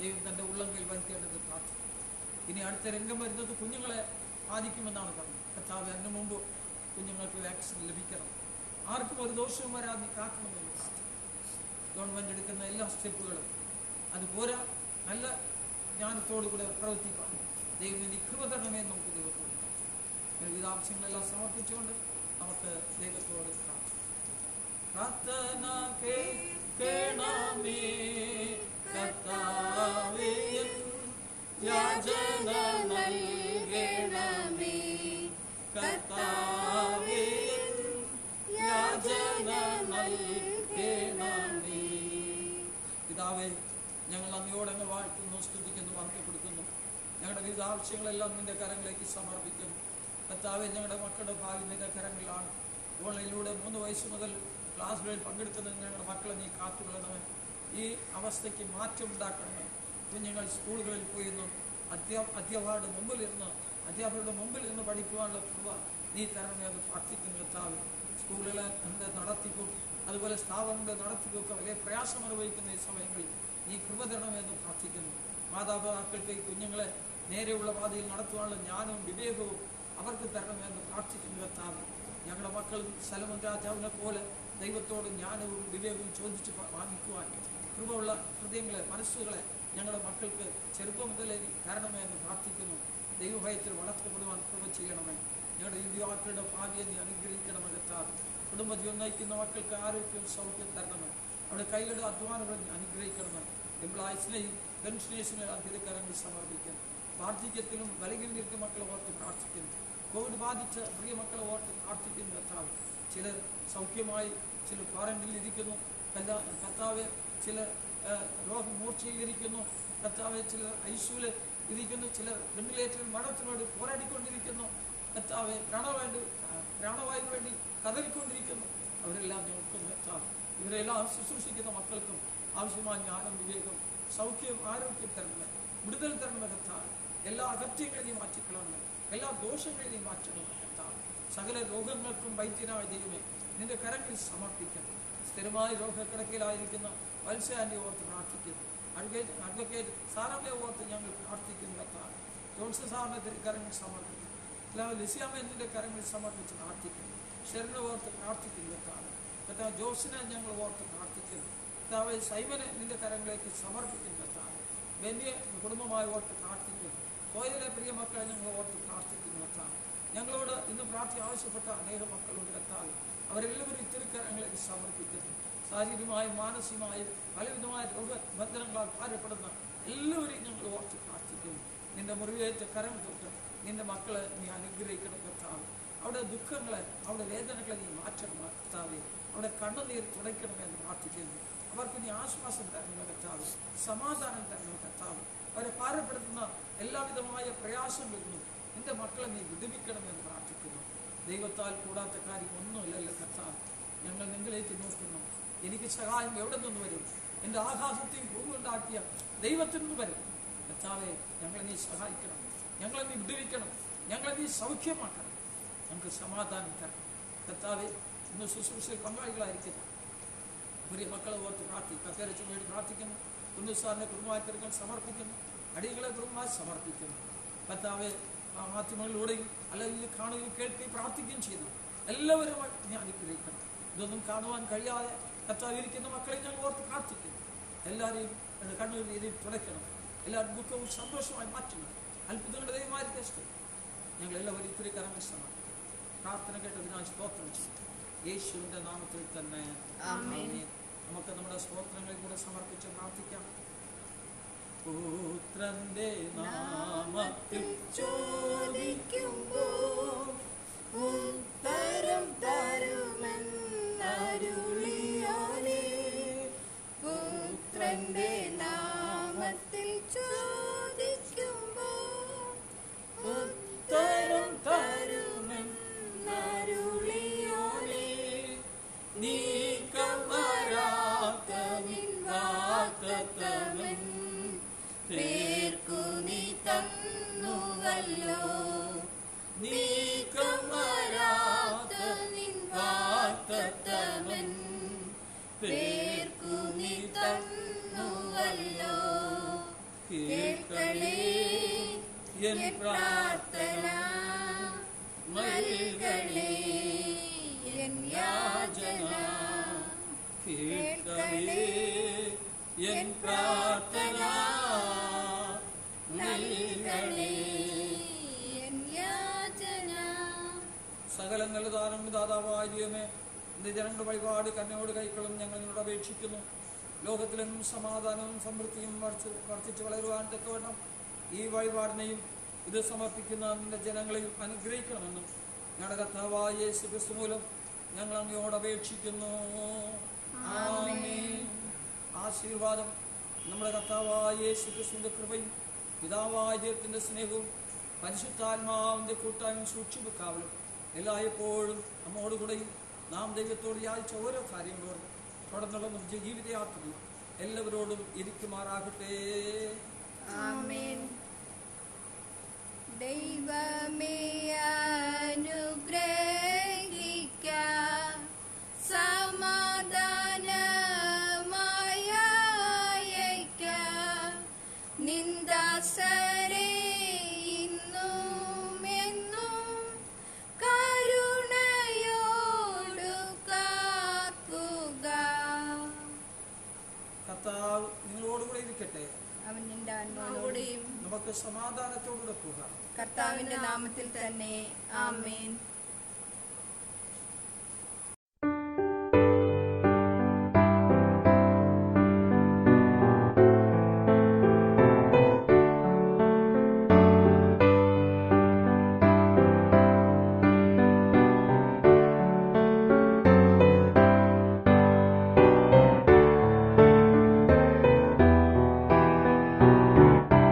ദൈവം തൻ്റെ ഉള്ളങ്കയിൽ വഹിക്കേണ്ടത് പ്രാർത്ഥിക്കും. ഇനി അടുത്ത രംഗം വരുന്നത് കുഞ്ഞുങ്ങളെ ബാധിക്കുമെന്നാണ് പറഞ്ഞത്. കർത്താവ് അതിനു മുമ്പ് കുഞ്ഞുങ്ങൾക്ക് വാക്സിൻ ലഭിക്കണം. ആർക്കും ഒരു ദോഷവും വരാതെ നീ കാക്കണമെന്ന് പ്രാർത്ഥിക്കും. ഗവൺമെൻറ് എടുക്കുന്ന എല്ലാ സ്റ്റെപ്പുകളും അതുപോരാ, നല്ല ജ്ഞാനത്തോടുകൂടെ പ്രവർത്തിക്കാം. ദൈവം നീ കൃപ തരണമേ നമുക്ക് ദൈവത്തോട് വിവിധാംശങ്ങളെല്ലാം സമർപ്പിച്ചുകൊണ്ട് നമുക്ക് ദൈവത്തോട് പ്രാർത്ഥന കേൾക്കണമേ കർത്താവേ, യാചന നൽകണമേ കർത്താവേ, യാചന നൽകണമേ. പിതാവേ, ഞങ്ങൾ അങ്ങയോടെ അങ്ങ് വാഴ്ത്തുന്നു, സ്തുതിക്കുന്നു, മഹത്വപ്പെടുത്തുന്നു. ഞങ്ങളുടെ വിവിധ ആവശ്യങ്ങളെല്ലാം നിന്റെ കരങ്ങളിലേക്ക് സമർപ്പിക്കുന്നു. കർത്താവേ, ഞങ്ങളുടെ മക്കളുടെ ഭാവി നിന്റെ കരങ്ങളിലാണ്. ഓൺലൈനിലൂടെ 3 വയസ്സ് മുതൽ ക്ലാസ്സുകളിൽ പങ്കെടുക്കുന്ന ഞങ്ങളുടെ മക്കളെ നീ കാത്തുകൊള്ളണമേ. ഈ അവസ്ഥയ്ക്ക് മാറ്റം ഉണ്ടാക്കണമേ. കുഞ്ഞുങ്ങൾ സ്കൂളുകളിൽ പോയിരുന്നു അധ്യാപകരുടെ മുമ്പിൽ നിന്ന് പഠിക്കുവാനുള്ള കൃപ നീ തരണമേ എന്ന് പ്രാർത്ഥിക്കുന്നു. കർത്താവേ, സ്കൂളുകളുടെ നടത്തിപ്പും അതുപോലെ സ്ഥാപനങ്ങളുടെ നടത്തിപ്പൊക്കെ വലിയ പ്രയാസം അനുഭവിക്കുന്ന ഈ സമയങ്ങളിൽ നീ കൃപ തരണമെന്ന് പ്രാർത്ഥിക്കുന്നു. മാതാപിതാക്കൾക്ക് ഈ കുഞ്ഞുങ്ങളെ നേരെയുള്ള പാതയിൽ നടത്തുവാനുള്ള ജ്ഞാനവും വിവേകവും അവർക്ക് തരണമെന്ന് പ്രാർത്ഥിക്കുന്നു. കർത്താവേ, ഞങ്ങളുടെ മക്കൾ സലോമോൻ രാജാവിനെ പോലെ ദൈവത്തോട് ജ്ഞാനവും വിവേകവും ചോദിച്ച് വാങ്ങിക്കുവാൻ കൃപയുള്ള ഹൃദയങ്ങളെ, മനസ്സുകളെ ഞങ്ങളുടെ മക്കൾക്ക് ചെറുപ്പം മുതലേ തരണമേ എന്ന് പ്രാർത്ഥിക്കുന്നു. ദൈവഭയത്തിൽ വളർത്തപ്പെടുവാൻ കൃപ ചെയ്യണമേ. ഞങ്ങളുടെ യുവാക്കളുടെ ഭാവിയെ നീ അനുഗ്രഹിക്കണമേ. കർത്താവേ, കുടുംബജീവൻ നയിക്കുന്ന മക്കൾക്ക് ആരോഗ്യവും സൗഖ്യം തരണമേ. അവിടെ കൈകളുടെ അധ്വാനങ്ങൾ അനുഗ്രഹിക്കണമേ. എംപ്ലോയീസിനെയും പെൻഷനേഴ്സിനെയും തിരുക്കരങ്ങൾ സമർപ്പിക്കുന്നു. വാർദ്ധക്യത്തിലും ബലഹീനതയ്ക്കും മക്കളെ ഓർത്ത് പ്രാർത്ഥിക്കുന്നു. കോവിഡ് ബാധിച്ച പ്രിയ മക്കളെ ഓർത്ത് പ്രാർത്ഥിക്കുന്നു. കർത്താവ്, ചിലർ സൗഖ്യമായി, ചിലർ ക്വാറന്റൈനിൽ ഇരിക്കുന്നു. കർത്താവ്, ചിലർ രോഗം മൂർച്ചയിലിരിക്കുന്നു. കർത്താവ്, ചിലർ ഐസിയുവിൽ ഇരിക്കുന്നു. ചിലർ വെന്റിലേറ്ററിൽ മരണത്തിനോട് പോരാടിക്കൊണ്ടിരിക്കുന്നു. കർത്താവ്, പ്രാണവായുവിന് വേണ്ടി കതറിക്കൊണ്ടിരിക്കുന്നു. അവരെല്ലാം നോക്കുന്നു. കർത്താവ്, ഇവരെല്ലാം ശുശ്രൂഷിക്കുന്ന മക്കൾക്കും ആവശ്യമായ ജ്ഞാനം, വിവേകം, സൗഖ്യം, ആരോഗ്യം തരണമേ. വിടുതൽ തരണമേ. കർത്താവ്, എല്ലാ അകത്യങ്ങളെയും മാറ്റിക്കളണമേ. എല്ലാ ദോഷങ്ങളെയും മാറ്റണമേ. കർത്താവ്, സകല രോഗങ്ങൾക്കും വൈദ്യനായ ദൈവമേ നിന്റെ കരങ്ങളിൽ സമർപ്പിക്കണം. സ്ഥിരമായ രോഗക്കിടക്കയിലായിരിക്കുന്ന വത്സ്യാന്റെ ഓർത്ത് പ്രാർത്ഥിക്കുന്നു. അഡ്വക്കേറ്റ് സാറാമ്മയെ ഓർത്ത് ഞങ്ങൾ പ്രാർത്ഥിക്കുന്നു. കർത്താവ്, ജോൺസൺ സാറിന്റെ കരങ്ങളിൽ സമർപ്പിക്കുന്നു. ലിസിയാമ്മ നിന്റെ കരങ്ങളിൽ സമർപ്പിച്ച് പ്രാർത്ഥിക്കുന്നു. ഷെറിനെ ഓർത്ത് പ്രാർത്ഥിക്കുന്നു. കർത്താവ്, ജോസിനെ ഞങ്ങൾ ഓർത്ത് പ്രാർത്ഥിക്കുന്നു. കർത്താവ്, സൈമനെ നിന്റെ കരങ്ങളിലേക്ക് സമർപ്പിക്കുന്നു. കർത്താവ്, ബെന്നിയെ കുടുംബമായി ഓർത്ത് പ്രാർത്ഥിക്കുന്നു. കോയിലെ പ്രിയ മക്കളെ ഞങ്ങൾ ഓർത്ത് പ്രാർത്ഥിക്കുന്നു. കർത്താവ്, ഞങ്ങളോട് ഇന്ന് പ്രാർത്ഥന ആവശ്യപ്പെട്ട അനേക മക്കളുണ്ട്. കർത്താവ്, അവരെല്ലാവരും ഇത്തിരിക്കരങ്ങളിലേക്ക് സമർപ്പിക്കുന്നു. ശാരീരികമായും മാനസികമായും പലവിധമായ രോഗബന്ധനങ്ങളാൽ ഭാരപ്പെടുന്ന എല്ലാവരെയും ഞങ്ങൾ ഓർത്ത് പ്രാർത്ഥിക്കുന്നു. നിന്റെ മുറിവേറ്റ കരം തൊട്ട് നിന്റെ മക്കളെ നീ അനുഗ്രഹിക്കണം. കർത്താവ്, അവിടെ ദുഃഖങ്ങളെ, അവിടെ വേദനകളെ നീ മാറ്റണം. കർത്താവെ, അവിടെ കണ്ണുനീർ തുടയ്ക്കണമെന്ന് പ്രാർത്ഥിക്കുന്നു. അവർക്ക് നീ ആശ്വാസം തരണമേ. കർത്താവ്, സമാധാനം തരണമേ. കർത്താവ്, അവരെ ഭാരപ്പെടുത്തുന്ന എല്ലാവിധമായ പ്രയാസങ്ങളിൽ നിന്നും നിന്റെ മക്കളെ നീ വിടുവിക്കണമെന്ന് പ്രാർത്ഥിക്കുന്നു. ദൈവത്താൽ കൂടാത്ത കാര്യം ഒന്നുമില്ലല്ലോ. കർത്താവ്, ഞങ്ങൾ നിങ്ങളിലേക്ക് നോക്കുന്നു. എനിക്ക് സഹായം എവിടെ നിന്ന് വരും? എൻ്റെ ആകാശത്തെയും ഭൂമി ഉണ്ടാക്കിയ ദൈവത്തിൽ നിന്ന് വരും. കർത്താവെ, ഞങ്ങളെ നീ സഹായിക്കണം. ഞങ്ങളെ നീ വിടുവിക്കണം. ഞങ്ങളെ നീ സൗഖ്യമാക്കണം. ഞങ്ങൾക്ക് സമാധാനം തരണം. കർത്താവെ, ഇന്ന് ശുശ്രൂഷയിൽ പങ്കാളികളായിരിക്കുന്നു പ്രിയ മക്കളെ ഓർത്ത് പ്രാർത്ഥിക്കും. അത്യാവശ്യം വേണ്ടി പ്രാർത്ഥിക്കുന്നു. കുഞ്ഞുസാറിനെ കുടുംബമായിട്ടിരിക്കാൻ സമർപ്പിക്കുന്നു. അടികളെ കുടുംബമായി സമർപ്പിക്കുന്നു. കർത്താവെ, മാധ്യമങ്ങളിലൂടെയും അല്ലെങ്കിൽ കാണുകയും കേൾക്കുകയും പ്രാർത്ഥിക്കുകയും ചെയ്യുന്നു. എല്ലാവരും നീ അനുഗ്രഹിക്കണം. ഇതൊന്നും കാണുവാൻ കഴിയാതെ കർത്താവ് ഇരിക്കുന്ന മക്കളെ ഞങ്ങൾ ഓർത്ത് പ്രാർത്ഥിക്കുന്നു. എല്ലാവരെയും കണ്ണൂർ രീതിയിൽ തുടയ്ക്കണം. എല്ലാവരും ദുഃഖവും സന്തോഷമായി മാറ്റണം. അത്ഭുതങ്ങളുടെ ദൈവമായിരിക്കും ഇഷ്ടം. ഞങ്ങൾ എല്ലാവരും ഇത്തിരി കരങ്ങൾ സമർപ്പിക്കും. പ്രാർത്ഥന കേട്ടതിനാൽ സ്തോത്രം ചെയ്യും. യേശുവിൻ്റെ നാമത്തിൽ തന്നെ ആമേൻ. നമുക്ക് നമ്മുടെ സ്തോത്രങ്ങളെ കൂടെ സമർപ്പിച്ച് പ്രാർത്ഥിക്കാം. പുത്രന്റെ നാമത്തിൽ ചോദിക്കുമ്പോൾ ഉത്തരം തരുമെന്നരുളിയോനേ. പുത്രന്റെ നാമത്തിൽ ചോദിക്കുമ്പോൾ ഉത്തരം തരുമെന്നരുളിയോനേ. നീക്കം വരാത്ത നിൻ വാഗ്ദത്തമൻ പേർക്കു നീ തന്നുവല്ലോ. നീക്കം വരാത്ത നിൻ വാഗ്ദത്തമൻ പേർക്കു നീ തന്നുവല്ലോ. കേൾക്കണേ എൻ പ്രാർത്ഥന, നൽകണേ എൻ യാചന. കേൾക്കണേ എൻ പ്രാർത്ഥന, നൽകണേ എൻ യാചന. സകല നല്ലതാനും ദാതാവായ ദൈവമേ, നിന്റെ ജനങ്ങളുടെ വഴിപാട് കന്നയോട് കൈക്കളും ഞങ്ങൾ നിന്നോട് അപേക്ഷിക്കുന്നു. ലോകത്തിലെങ്ങും സമാധാനവും സമൃദ്ധിയും വർദ്ധിച്ചു വളരുവാൻ തക്കവണ്ണം ഈ വഴിപാടിനെയും ഇത് സമർപ്പിക്കുന്ന നിന്റെ ജനങ്ങളെയും അനുഗ്രഹിക്കണമെന്നും ഞങ്ങളുടെ കർത്താവായ യേശു ക്രിസ്തു മൂലം ഞങ്ങൾ അങ്ങയോട് അപേക്ഷിക്കുന്നു. ആമേൻ. ആശീർവാദം നമ്മുടെ കർത്താവായ യേശുക്രിസ്തുവിന്റെ കൃപയും പിതാവായ ദൈവത്തിന്റെ സ്നേഹവും പരിശുദ്ധാത്മാവിന്റെ കൂട്ടായ്മ സൂക്ഷിപ്പ് കാവലും എല്ലായ്പ്പോഴും നമ്മോടുകൂടെയും നാം ദൈവത്തോട് യാചിച്ച ഓരോ കാര്യങ്ങളോടും തുടർന്നുള്ള നമ്മുടെ ജീവിതയാത്രയിൽ എല്ലാവരോടും ഇരിക്കുമാറാകട്ടെ. ആമേൻ. ദൈവമേ അനുഗ്രഹിക്ക സമാധാനമായ അയക്ക നിന്ദാസരെ ഇന്നും എന്നും കരുണയോടു കാക്കുക. കർത്താവ് നിങ്ങളോടുകൂടെ ഇരിക്കട്ടെ. അവൻ നിന്റെ ആത്മാവോടെയും നമുക്ക് സമാധാനത്തോടുകൂടെ പോകാം. കർത്താവിന്റെ നാമത്തിൽ തന്നെ. ആമേൻ.